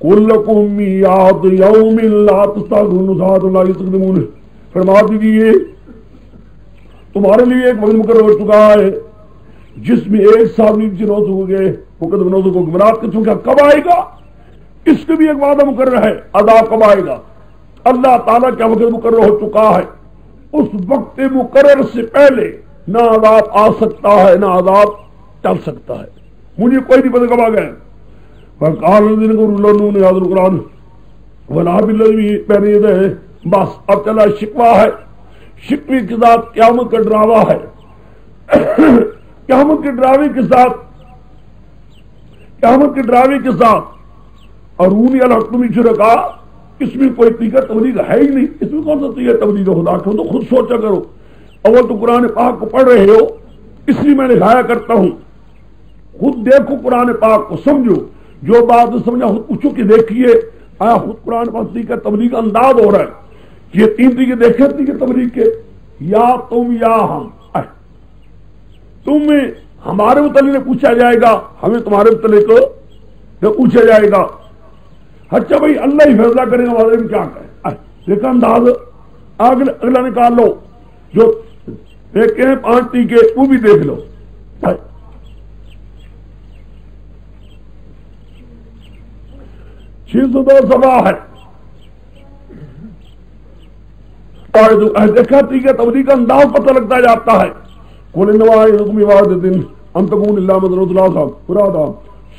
قل لکم میعاد یوم لا تستأخرون ساعۃ لا یستقدمون. فرما دیجیے تمہارے لیے ایک وقت مقرر ہو چکا ہے جس میں ایک سال نیچے نو سو گئے وقت نو سو کو گمراہ کر چکا. کب آئے گا اس کے بھی ایک وعدہ مقرر ہے. عذاب کب آئے گا اللہ تعالیٰ کا وقت مقرر ہو چکا ہے. اس وقت مقرر سے پہلے نہ عذاب آ سکتا ہے نہ عذاب ٹل سکتا ہے. مجھے کوئی نہیں پتہ کب آ گئے. قرآن ولا بالذی بین یدیہ. بس اب چلا شکوہ ہے. شکوے کے ساتھ قیامت کا ڈراوا ہے. قیامت کے ڈراوے کے ساتھ ارونی الحکم شرکا. اس میں کوئی طریقہ تبلیغ ہے ہی نہیں. اس میں کون سا طریقہ تبلیغ خدا کا؟ تو خود سوچا کرو. اول تو قرآن پاک کو پڑھ رہے ہو اس لیے میں لکھایا کرتا ہوں. خود دیکھو قرآن پاک کو سمجھو. جو بات سمجھا خود پوچھو کہ دیکھیے آیا خود قرآن پاک طریقہ تبلیغ انداز ہو رہا ہے. یہ تین طریقے دیکھے طریقے تبلیغ کے. یا تم یا ہم. تمہیں ہمارے متعلق پوچھا جائے گا ہمیں تمہارے متعلق پوچھا جائے گا. اچھا بھائی اللہ ہی فیصلہ کرے گا ہمارے میں کیا کرے. دیکھا انداز اگلا نکال لو. جو دیکھے ہیں 5 ٹیکے وہ بھی دیکھ لو. 602 صفحہ ہے. دیکھا ٹھیک ہے تبلیغ کا انداز پتہ لگتا جاتا ہے. قل انما یعظکم بعواعظ ان تکونوا للہ مدعو ثلاثا فرادا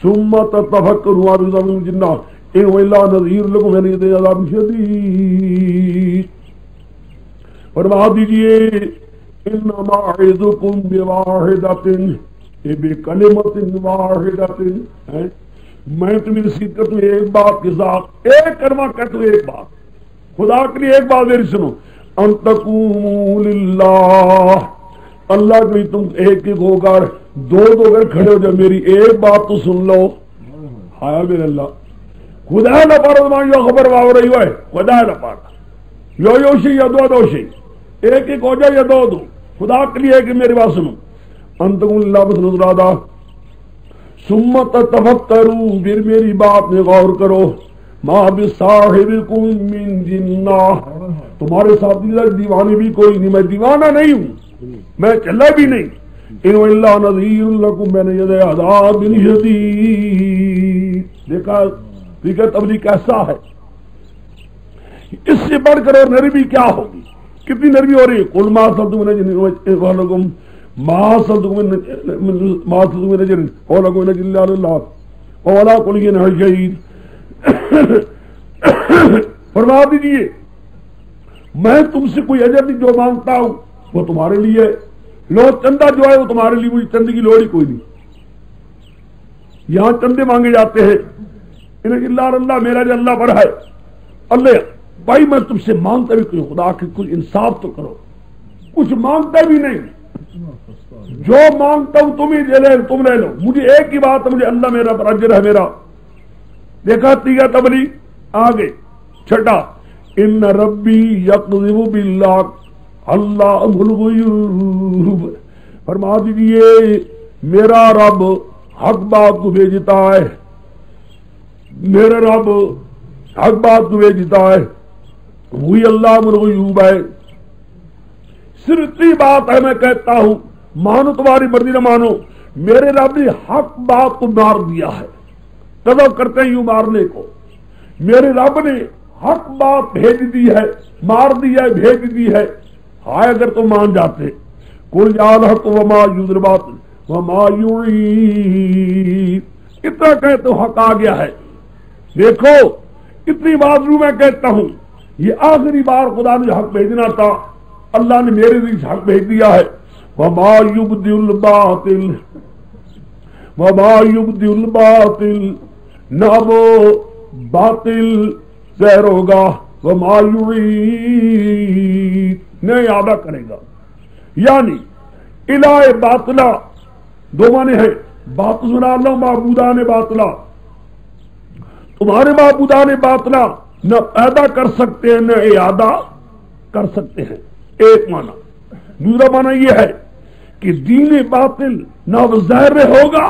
ثم تتفکروا ما بذنب الجنہ ان هو الا نذیر لکم بین یدی عذاب شدید. فرما دیجیے انما اعظکم بواحدۃ بکلمۃ واحدۃ. میں تمہیں نصیحت کرتا ہوں ایک بات کے ساتھ. ایک کلمہ کہتا ہوں ایک بات خدا کے لیے. ایک بات میری سنو. ان تقوموا للہ. اللہ کے لیے تم ایک ایک ہو کر دو کر کھڑے ہو جاؤ. میری ایک بات تو سن لو. ہایا میرے اللہ خدا نہ پڑھو جو خبر واو رہی ہوئے خدا نہ پڑھ یو شی یا دو شی. ایک ایک ہو جائے یا دو خدا کے لیے کہ میری بات سنو. ان تقوموا للہ بسم ارادہ ثم تتفکروا. پھر میری بات میں غور کرو. ما بصاحبکم من جنہ. تمہارے ساتھ دیوانے بھی کوئی نہیں. میں دیوانہ نہیں ہوں. میں چلا بھی نہیں. ان الا نذیر لکم بین یدی عذاب شدید. دیکھا ٹھیک ہے تبلیغ کیسا ہے. اس سے بڑھ کر اور نرمی کیا ہوگی. کتنی نرمی ہو رہی ہے. قل ما ارسلت من جن ما ارسلت من جن ولکم من جن اللہ ولا کل شہید. فرما دیجیے میں تم سے کوئی اجر نہیں. جو مانگتا ہوں وہ تمہارے لیے. لو چندہ جو ہے وہ تمہارے لیے. مجھے چندے کی لوڑ ہی کوئی نہیں. یہاں چندے مانگے جاتے ہیں. اللہ میرا جو اللہ پر ہے. اللہ بھائی میں تم سے مانگتا بھی کوئی خدا کے کچھ انصاف تو کرو. کچھ مانگتا بھی نہیں. جو مانگتا ہوں تم ہی تم لے لو. مجھے ایک ہی بات ہے مجھے اللہ میرا پر اجر ہے میرا. دیکھا تیگا تبلیغ آگے چھٹا. ان ربی یقذف باللہ اللہ الغیوب. فرما دیجیے میرا رب حق بات کو بھیجتا ہے. میرا رب حق بات کو بھیجتا ہے. وہی اللہ الغیوب ہے. صرف اتنی بات ہے میں کہتا ہوں مانو تمہاری مرضی نہ مانو. میرے رب نے حق بات کو مار دیا ہے. قدر کرتے ہیں یوں مارنے کو. میرے رب نے حق بات بھیج دی ہے. مار دی ہے بھیج دی ہے. ہائے اگر تم مان جاتے. قل جاء الحق وما یبدی الباطل وما یعید. اتنا کہے تو حق آ گیا ہے. دیکھو اتنی بات میں کہتا ہوں یہ آخری بار خدا نے حق بھیجنا تھا. اللہ نے میرے لیے حق بھیج دیا ہے. وما یبدی الباطل وما یبدی الباطل. نہ وہ باطل ظاہر ہوگا. وما یعید نہیں ادا کرے گا. یعنی الہ باطلہ دو معنی ہے. باطل سنا اللہ معبودان باطلہ. تمہارے معبودان باطلہ نہ پیدا کر سکتے ہیں نہ اعادہ کر سکتے ہیں. ایک معنی. دوسرا معنی یہ ہے کہ دین باطل نہ وہ ظاہر ہوگا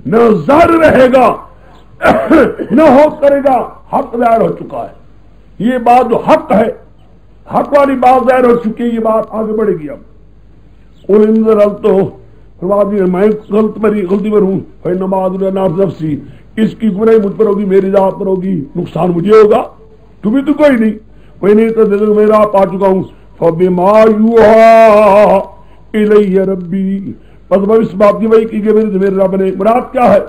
نہ ظاہر رہے گا نہ ہو کرے گا، حق ظاہر ہو چکا ہے۔ یہ بات جو حق ہے، حق والی بات ظاہر ہو چکی ہے، یہ بات آگے بڑھے گی۔ اب میں غلطی پر ہوں، نفسی، اس کی گناہ مجھ پر ہوگی، میری ذات پر ہوگی، نقصان مجھے ہوگا، تمہیں تو کوئی نہیں، کوئی نہیں تو میرا پا چکا ہوں۔ فبما یوحی الی ربی، بس اس بات کی وہی کی گئی میرے رب نے۔ مراد کیا ہے؟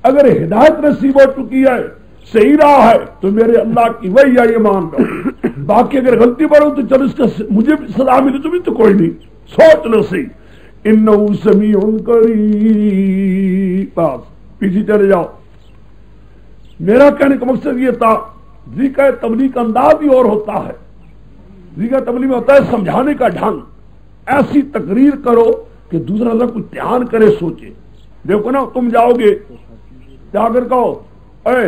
اگر ہدایت نصیب ہو چکی ہے، صحیح راہ ہے، تو میرے اللہ کی وہی ہے، یہ مان لو۔ باقی اگر غلطی پر ہو تو چلو اس کا مجھے بھی سزا ملی، تمہیں تو کوئی نہیں، سوچ لو صحیح۔ انہ سمیع قریب، بس پیچھے چلے جاؤ۔ میرا کہنے کا مقصد یہ تھا، ذکر تبلیغ کا انداز بھی اور ہوتا ہے۔ ذکر تبلیغ میں ہوتا ہے سمجھانے کا ڈھنگ، ایسی تقریر کرو کہ دوسرا نہ کچھ دھیان کرے، سوچے۔ دیکھو نا، تم جاؤ گے جا کر کہو اے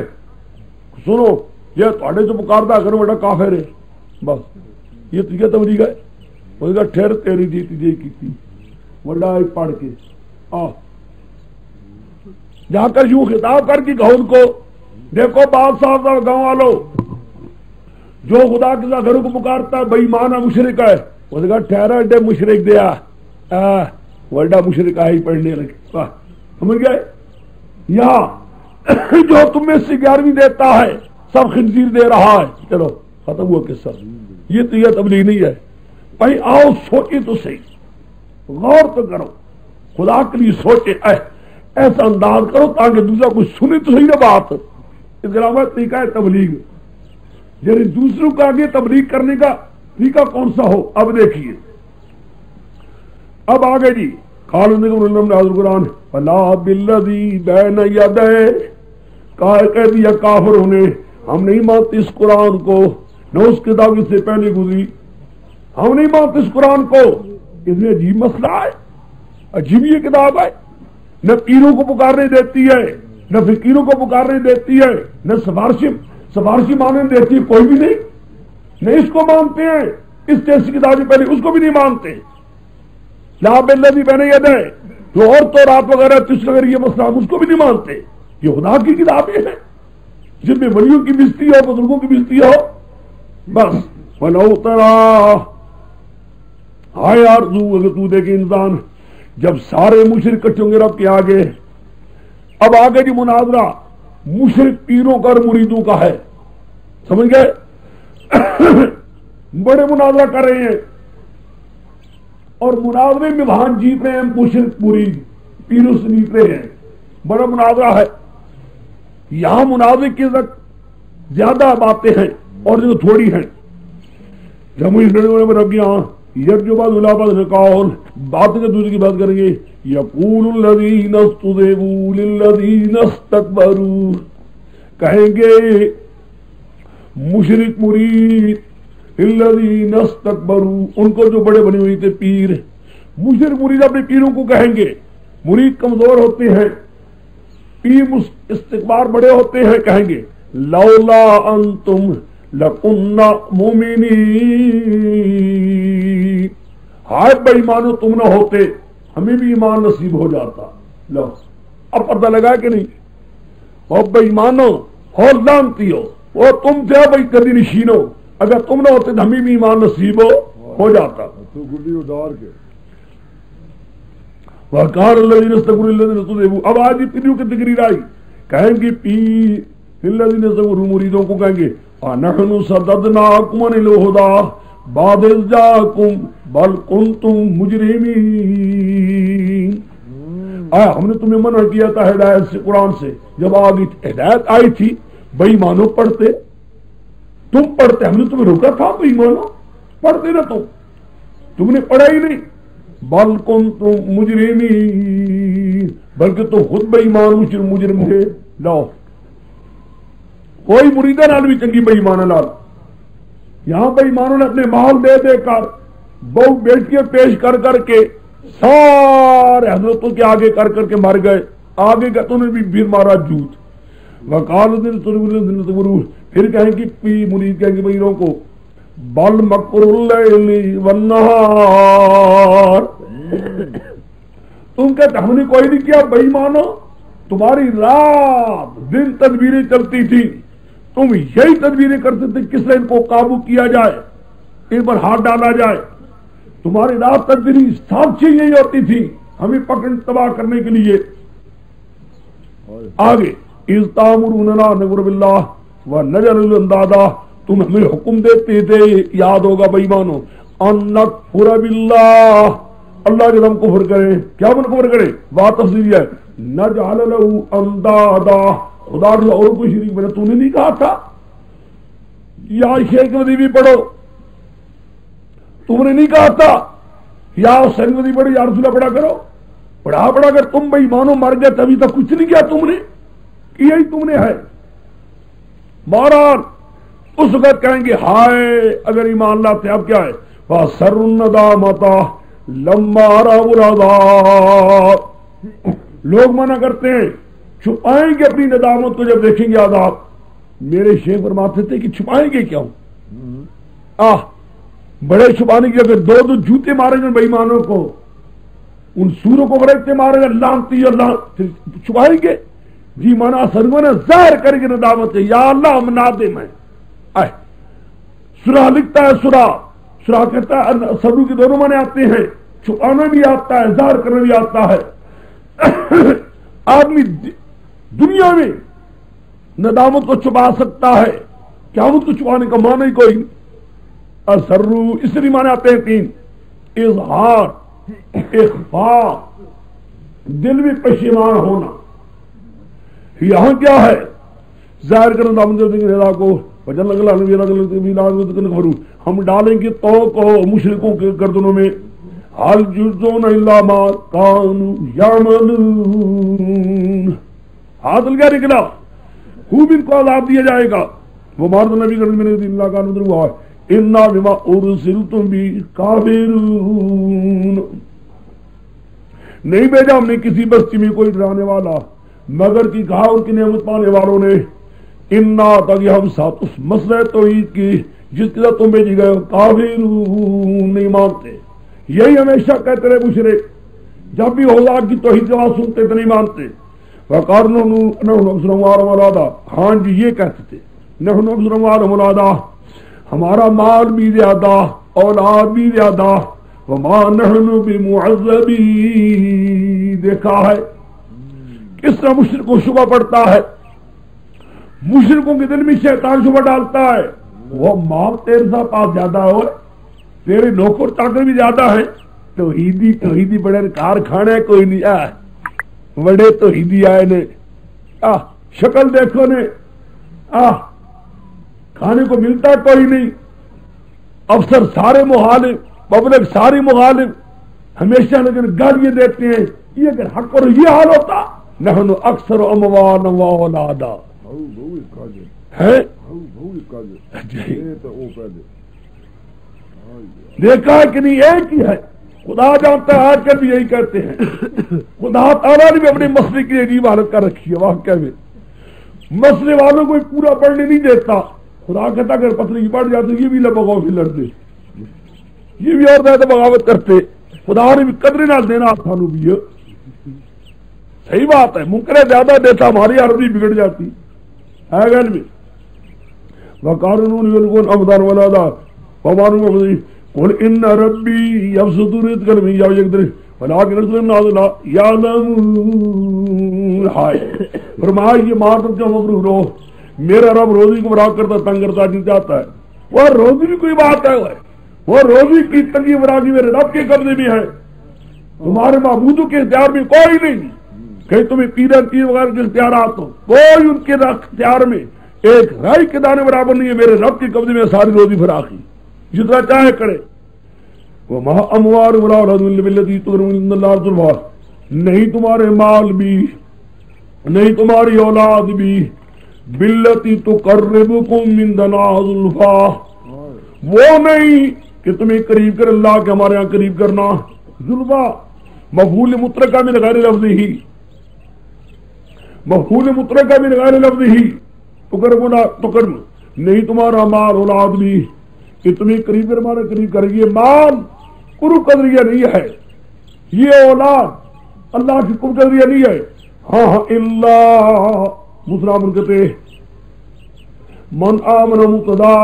سنو یہ تھوڑے جو پکارتا کرو بڑا کافر ہے، بس یہ طریقہ تبلیغ ہے۔ وہ کہا ٹھہر تیری جیتی جی کی تھی بڑا پڑھ کے جا کر یوں خطاب کر کے کہو ان کو، دیکھو بات صاحب گاؤں والوں، جو خدا کے ساتھ گھروں کو پکارتا ہے بے ایمان ہے، مشرک ہے۔ وہ کہا ٹھہرا ڈے مشرک دیا ورڈا مشرک ہی پڑھنے لگے، سمجھ گئے؟ یہاں جو تم میں سے 11ویں دیتا ہے سب خنزیر دے رہا ہے، چلو ختم ہوا قصہ۔ یہ تو یہ تبلیغ نہیں ہے۔ بھائی آؤ سوچے تو صحیح، غور تو کرو، خدا کے لیے سوچے، ایسا انداز کرو تاکہ دوسرا کچھ سنے تو صحیح نا بات۔ اس کے علاوہ طریقہ ہے تبلیغ، یعنی دوسروں کا آگے تبلیغ کرنے کا طریقہ کون سا ہو۔ اب دیکھیے، اب آگے جی قرآن فلا بالذی بین یدیہ، کہہ دیا کافروں نے ہم نہیں مانتے اس قرآن کو، نہ اس کتاب سے پہلے گزری، ہم نہیں مانتے اس قرآن کو۔ اس میں عجیب مسئلہ ہے، عجیب یہ کتاب ہے، نہ پیروں کو پکارنے دیتی ہے، نہ فقیروں کو پکارنے دیتی ہے، نہ سفارشی ماننے دیتی ہے، کوئی بھی نہیں، نہ اس کو مانتے ہیں، اس جیسی کتاب سے پہلے اس کو بھی نہیں مانتے۔ لا بالذی بین یدیہ، جو اور تو رات وغیرہ تس وغیرہ یہ مسئلہ ہم اس کو بھی نہیں مانتے۔ یہ خدا کی کتابیں ہیں جن میں ولیوں کی بزتی ہو، بزرگوں کی بزتی ہو، بس۔ وَلَوْ تَرَىٰ، ہائے آرزو اگر تو دیکھے انسان جب سارے مشرک اکٹھے ہوں گے رب کے آگے۔ اب آگے جی مناظرہ مشرک پیروں کا اور مریدوں کا ہے، سمجھ گئے؟ بڑے مناظرہ کر رہے ہیں، اور مناظرے میں وہاں جیت رہے ہیں مشرک مرید، پیروں سے جیت رہے ہیں، بڑا مناظرہ ہے۔ یہاں مناظرے کی زیادہ باتیں ہیں اور جو تھوڑی ہیں۔ جب رب یہاں یک جو بات الاباد نقاول باتیں کے دوسرے کی بات کریں گے، یقول الذین استضعفوا للذین استکبروا، کہیں گے مشرک مرید الذین استکبروا، ان کو جو بڑے بنے ہوئے تھے پیر، مشرک مرید اپنے پیروں کو کہیں گے، مرید کمزور ہوتے ہیں، پیر استکبار بڑے ہوتے ہیں، کہیں گے لولا انتم لکنا مومنین، ہائے بے ایمانو تم نہ ہوتے ہمیں بھی ایمان نصیب ہو جاتا۔ لو اب پردہ لگا کہ نہیں؟ وہ بے ایمانو ہو لانتی ہو، وہ تم تھے بھائی کدی نشینو، اگر تم نہ ہوتے تو ہمیں بھی ایمان نصیب ہو جاتا۔ تو گڈی ادار کے وقار الذین استکبروا للذین استضعفوا، اب آج پیروں کی تقریر آئی، کہیں گے پیر الذین استکبروا مریدوں کو کہیں گے نحن صددناکم عن الہدی بعد اذ جاءکم بل کنتم مجرمین، ہم نے تمہیں منع کیا تھا ہدایت سے، قرآن سے، جب آگے ہدایت آئی تھی بے ایمانو پڑھتے، تم پڑھتے، ہم نے تمہیں روکا تھا بے ایمانو پڑھتے نہ، تم نے پڑھا ہی نہیں، بل کنتم مجرمین، بلکہ تو خود بے ایمان مجرم تھے۔ لاؤ کوئی مریدہ نال بھی چنگی بے ایمان لال، یہاں بے ایمانوں نے اپنے مال دے دے کر، بہو بیٹیاں پیش کر کر کے، سارے حضرتوں کے آگے کر کر کے مر گئے، آگے کا تو نے بھی پھر مارا جوت۔ وقال پھر کہیں کہ پی مرید کہیں گے میروں کو بل مکر اللیل والنہار، تم کہتے ہم نے کوئی نہیں کیا، بے ایمانو، تمہاری رات دن تدبیریں چلتی تھی، تم یہی تدبیریں کرتے تھے کس طرح ان کو قابو کیا جائے، ان پر ہاتھ ڈالا جائے، تمہاری رات تدبیری سازشیں یہی ہوتی تھی ہمیں پکڑ تباہ کرنے کے لیے۔ آگے اذ تامروننا نکفر باللہ ونجعل له اندادا، تم ہمیں حکم دیتے تھے، یاد ہوگا بے ایمانو، ان نکفر باللہ، اللہ جب ہم کفر کریں، کیا ہم کفر کریں، بات تفصیلی ہے، نجعل له اندادا، خدا اور کوئی شریک بنا، تو نے نہیں کہا تھا یا شیخ ندی بھی پڑھو، تم نے نہیں کہا تھا یا حسین ندی پڑھو، یا رسول اللہ پڑھا کرو، پڑھا کر تم بھائی مانو مر گئے، تبھی تک کچھ نہیں کیا تم نے، کیا ہی تم نے ہے۔ بہرحال اس وقت کہیں گے ہائے اگر ایمان لاتے، اب کیا ہے، وَأَسَرُّ النَّدَامَةَ لَمَّا رَأَوُا الْعَذَابَ، لوگ منع کرتے ہیں، چھپائیں گے اپنی ندامت کو جب دیکھیں گے عذاب۔ میرے شیخ فرماتے تھے کہ چھپائیں گے کیوں، بڑے چھپانے کی، اگر دو دو جوتے مارے گے بے ایمانوں کو، ان سوروں کو بڑے مارے گا، لانتی اللہ، چھپائیں گے جی، مانا سرمانا ظاہر کریں گے ندامت، یا اللہ ہم نادم ہیں۔ سورہ لکھتا ہے، سورہ کہتا ہے، سرو کے دونوں معنی آتے ہیں، چھپانا بھی آتا ہے، ظاہر کرنا بھی آتا ہے۔ آدمی دنیا میں ندامت کو چھپا سکتا ہے، قیامت کو چھپانے کا معنی کوئی نہیں۔ سرو اس لیے معنی آتے ہیں تین، اظہار، اخفاء، دل میں پشیمان ہونا۔ یہاں کیا ہے، ظاہر کرنا کو ہم ڈالیں گے تو کو مشرکوں کے گردنوں میں، حال جزون الا ما کانوا یعملون، حاصل کیا نکلا، خوب ان کو عذاب دیا جائے گا۔ وہ مارد نبی کرنے میں اللہ کا نظر ہوا ہے، انا بما ارسلتم بہ کافرون، نہیں بھیجا ہم نے کسی بستی میں کوئی ڈرانے والا مگر کی کہا ان کی نعمت پانے والوں نے، انا تاکہ ہم ساتھ اس مسئلہ توحید کی جس کے ساتھ تم بھیجی گئے، کافرون نہیں مانتے۔ یہی ہمیشہ کہتے رہے مشرک، جب بھی اللہ کی توحید کی بات سنتے تو نہیں مانتے۔ ہاں جی یہ کہتے تھے، نحن اکثر اموالهم اولادا، ہمارا مال بھی زیادہ اولاد بھی زیادہ، وما نحن بمعذبین، دیکھا ہے کس طرح مشرک کو شبہ پڑتا ہے، مشرکوں کے دل میں شیطان شبہ ڈالتا ہے، وہ مال تیرے ساتھ پاس زیادہ ہو، تیرے نوکر چاکر بھی زیادہ ہیں، توحیدی بڑے کارخانے کوئی نہیں، بڑے توحیدی آئے نے، شکل دیکھو نے، کھانے کو ملتا کوئی نہیں، افسر سارے مخالف، پبلک ساری مخالف، ہمیشہ لیکن گالیاں دیتے ہیں۔ یہ اگر حق اور یہ حال ہوتا، نحن اکثر اموالا و اولادا ہے، دیکھا ہے کہ نہیں، ایک ہی ہے، خدا جانتا ہے، آج کل بھی یہی کہتے ہیں۔ خدا تعالیٰ نے بھی اپنے مسئلے کی عجیب حالت کر رکھی ہے، واقعہ میں مسئلے والوں کو پورا پڑھنے نہیں دیتا، خدا کہتا اگر پتلی پڑھ جاتے یہ بھی بغاوت لڑتے، یہ بھی اور زیادہ بغاوت کرتے، خدا نے بھی قدر نہ دینا سانو بھی ہے، صحیح بات ہے، منکر زیادہ دیتا ہماری عربی بگڑ جاتی ہے گل میں۔ وقارنون یلقون ابدان ولادا ومانو مفضی قل ان ربی یبسط الرزق لمن یشاء ولکن اکثر الناس لا یعلمون، ہائے فرمایا یہ مارتب کا مغرور ہو، میرا رب روزی کو فراغ کرتا تنگ کرتا نہیں چاہتا ہے، وہ روزی بھی کوئی بات ہے، وہ روزی کی تنگی فراغی میرے رب کے قبضے میں ہے، تمہارے معبودوں کے اختیار میں کوئی نہیں، کہ تمہیں تیر وغیرہ کے اختیارات ہو، کوئی ان کے اختیار میں ایک رائی کے دانے برابر نہیں ہے، میرے رب کے قبضے میں ساری روزی فراخی، جتنا چاہے کرے۔ وَمَا أَمْوَالُ وَلَا أَوْلَادُ بِالَّتِي تُقَرِّبُكُم عِندَ اللَّهِ زُلْفَىٰ، نہیں تمہارے مال بھی، نہیں تمہاری اولاد بھی، بِالَّتِي تُقَرِّبُكُم عِندَ اللَّهِ زُلْفَىٰ، وہ نہیں کہ تمہیں قریب کر اللہ کے ہمارے ہاں قریب کرنا، زلفا مفعول مطلقہ من غیر لفظ ہی، مفعول مطلقہ من غیر لفظ ہی، تقرب نہیں تمہارا مال اولاد بھی کہ تمہیں قریب ہمارے قریب کرے گی، مال قرب قدریہ نہیں ہے، یہ اولاد اللہ کی قرب کا ذریعہ نہیں ہے. ہاں اللہ مسلمان کہتے من آمن مبتدا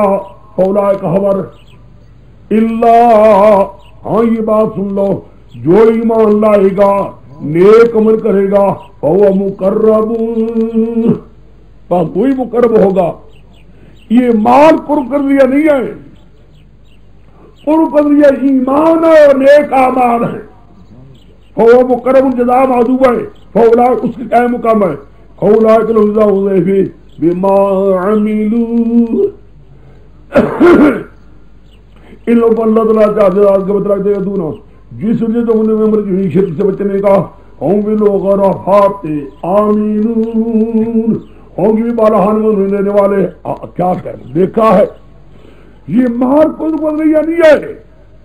فاولئک خبر اللہ. ہاں یہ بات سن لو، جو ایمان لائے گا نیک عمل کرے گا فہو مقرب، کوئی مقرب ہوگا. یہ مال قرب کر دیا نہیں ہے، قرب کر دیا ایمان ہے اور نیک اعمال ہے. فہو مقرب جزاء معذوب ہے، فاولئک اس کے کیا مقام ہے، فاولئک لهم جزاء الضعف بما عملوا. ان لوگوں کو اللہ تعالیٰ چاہتے آج کا بتلا دے گا دونا جس وجہ تو انہوں نے عمر کی شرک سے بچنے کا ہوں بھی لوگ غرفات آمینون ہوں گی بھی بالہان میں لینے والے. کیا کہہ دیکھا ہے یہ مہار کو بدلیا نہیں ہے.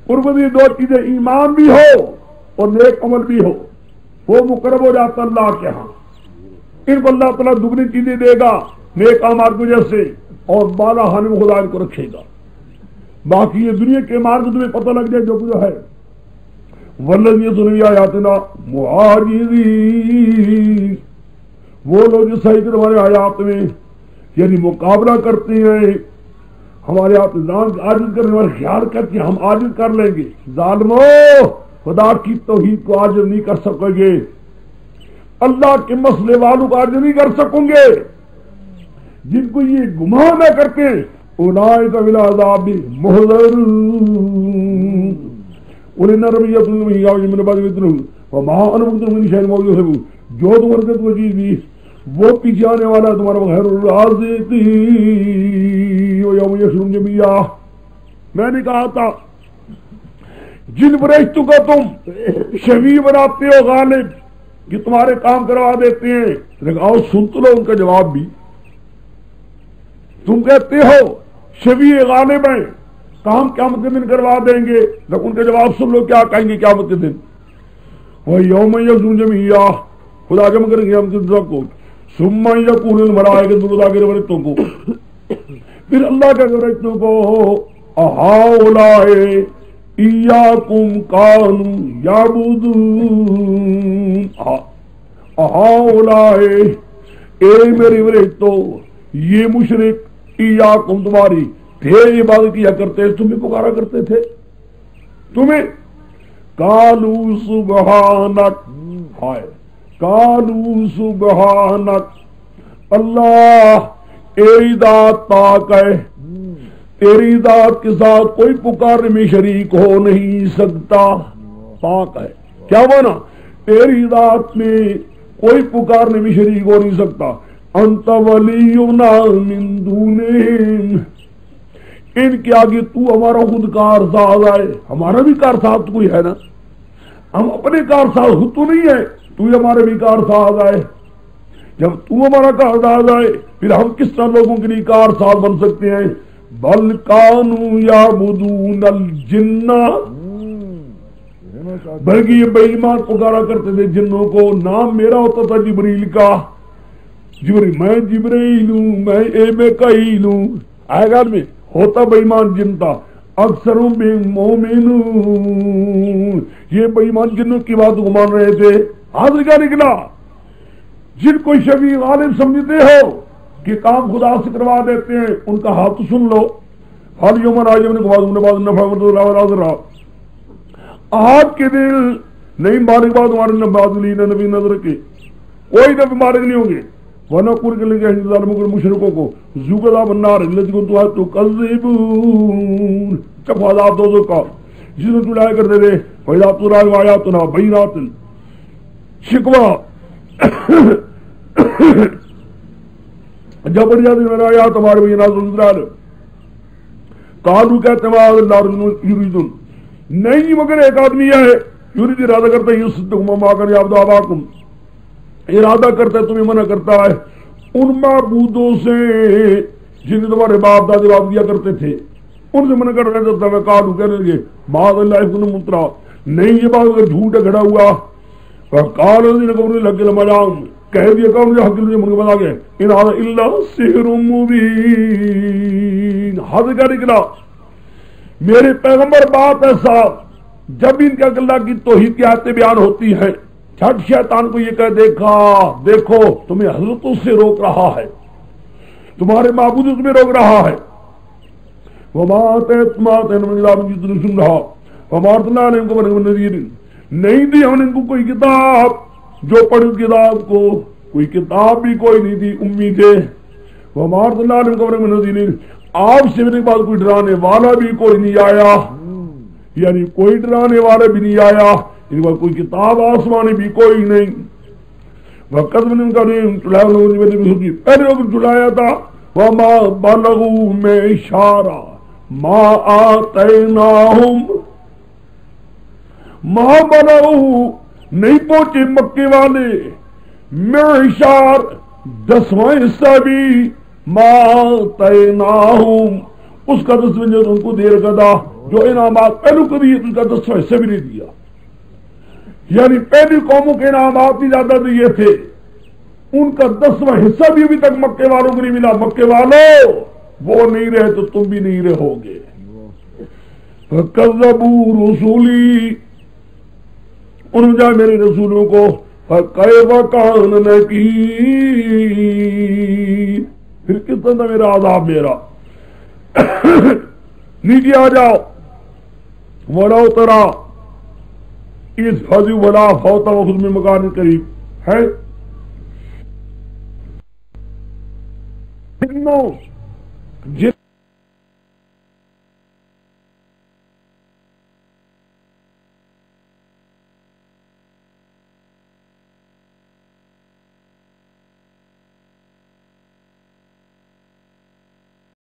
قربت یہ دو چیزیں ایمان بھی ہو اور نیک عمل بھی ہو، وہ مقرب ہو جاتا اللہ کے ہاں. ان کو اللہ تعالیٰ دگنی چیزیں دے گا نیک اعمال کی وجہ سے اور بالہان میں خدا ان کو رکھے گا. باقی یہ دنیا کے مار کو تمہیں پتہ لگ جائے جو کچھ ہے. والذین سنوی آیاتنا معاجزین، وہ لوگ جو صحیح ہمارے آیات میں یعنی مقابلہ کرتے ہیں، ہمارے آپ انسان عاجز کرنے والے خیال کرتے ہیں ہم عاجز کر لیں گے. ظالمو خدا کی توحید کو عاجز نہیں کر سکو گے، اللہ کے مسئلے والوں کو عاجز نہیں کر سکوں گے. جن کو یہ گمان نہ کرتے اولئک بالعذاب محضرون، انہیں نرمیت من بعد ذکرہ وما انا مبتل من شیء موجود ہے، جو تمہارے کو چیز دی وہ پیچھے آنے والا تمہارا غیر الرازقی یوم یحشرهم جميعا. میں نے کہا تھا جن فرشتوں کو تم شفیع بناتے ہو غالب کہ تمہارے کام کروا دیتے ہیں، لیکن آؤ سن تو لو ان کا جواب بھی. تم کہتے ہو شفیع غالب ہیں، کام قیامت کے دن کروا دیں گے، لیکن ان کا جواب سن لو کیا کہیں گے قیامت کے دن. وہ یوم یحشرهم جميعا، خدا جمع کریں گے ہم سب کو. ثم یقول الملائکۃ کے فرشتوں کو، پھر اللہ کے فرشتوں کو اہؤلاء ایاکم کانوا یعبدون، اہؤلاء اے میرے فرشتوں یہ مشرک ایاکم تمہاری تھے عبادت کیا کرتے، تمہیں پکارا کرتے تھے تمہیں. قالوا سبحانک، ہائے قالوا سبحانک، اللہ تیری ذات پاک ہے، تیری ذات کے ساتھ کوئی پکارنے میں شریک ہو نہیں سکتا. پاک ہے کیا مانا، تیری ذات میں کوئی پکارنے میں شریک ہو نہیں سکتا. انت ولینا من دونہم، ان کے آگے تو ہمارا خود کارساز ہے. ہمارا بھی کارساز تو کوئی ہے نا، ہم اپنے کارساز خود تو نہیں ہے، تو ہمارے بھی کارساز ہے. جب تو ہمارا کارساز ہے پھر ہم کس طرح لوگوں کے لیے کارساز بن سکتے ہیں. بل کانوا یعبدون الجن، بلکہ یہ بے ایمان پکارا کرتے تھے جنوں کو. نام میرا ہوتا تھا جبریل کا، جبریل میں جبریل ہوں، میں اے میکائیل ہوں. آئے گا میں ہوتا بے ایمان جن تھا. اکثر مومنون، یہ بے ایمان جنوں کی بات کو مان رہے تھے. حاضر کیا نکلا، جن کو شفیع غالب سمجھتے ہو کہ کام خدا سے کروا دیتے ہیں ان کا ہاتھ سن لو. حال یومن آج نے بعد نفع آج کے دن نہیں مالک بعد ہمارے بادلین نبی نظر کے کوئی نبی مالک نہیں ہوں گے. ونقول کے لئے ظالموں مشرکوں کو ذوقوا عذاب النار التي كنتم تكذبون، چکھو عذاب دوزخ کا جس میں تم لایا کرتے تھے. وَإِذَا تُتْلَىٰ عَلَيْهِمْ آيَاتُنَا بَيِّنَاتٍ، شکوہ جب بڑھ جاتی میرا آیات ہمارے بینات قالوا کہتے ہیں اللہ یریدون، نہیں مگر ایک آدمی ہے یرید ارادہ کرتا ہے یصدکم ما کان یعبد آباؤکم، ارادہ کرتا ہے تمہیں منع کرتا ہے ان معبودوں سے جن تمہارے باپ دادے باپ دیا کرتے تھے، ان سے منع کر رہے تھے. قالوا کہنے لگے معاذ اللہ یکون مفترا، نہیں یہ بات اگر جھوٹ ہے گھڑا ہوا. قال الذين كفروا لك المجام، کہہ دیا کہا مجھے حق من کے بتا گئے ان هذا الا سحر مبین. حد کا نکلا میرے پیغمبر بات ہے صاحب، جب ان کے اللہ کی توحید کی آیتیں بیان ہوتی ہیں جھٹ شیطان کو یہ کہہ دیکھو تمہیں حضرتوں سے روک رہا ہے، تمہارے معبودوں سے روک رہا ہے۔ نہیں دی ہم نے ان کو کوئی کتاب، جو پڑھی کتاب کو کوئی کتاب بھی کوئی نہیں تھی، امی تھے۔ آپ سے میرے پاس کوئی ڈرانے والا بھی کوئی نہیں آیا، یعنی کوئی ڈرانے والا بھی نہیں آیا، ان کا کوئی کتاب آسمانی بھی کوئی نہیں۔ وقت میں ان کا پہلے وقت جلایا تھا وما بلغوا میں اشارہ ما آتیناہم، ما بلغوا نہیں پہنچے مکے والے معشار 10واں حصہ بھی ما آتیناہم اس کا 10واں جو ان کو دے رکھا تھا، جو انعامات پہلو کبھی ان کا 10واں حصہ بھی نہیں دیا، یعنی پہلی قوموں کے انعامات بھی زیادہ دیے تھے، ان کا 10واں حصہ بھی ابھی تک مکے والوں کو نہیں ملا۔ مکے والوں وہ نہیں رہے تو تم بھی نہیں رہو گے۔ فَكَذَّبُوا رُسُولِي انہوں نے جائے میرے رسولوں کو فَكَيْفَ كَانَ نَكِيرِ پھر کس طرح میرا عذاب میرا۔ نیچے آ جاؤ وَلَوْ تَرَىٰ اِذْ فَزِعُوا وَلَا فَوْتَ وَخُذْ مِن مَكَانٍ قَرِيبٍ ہے جن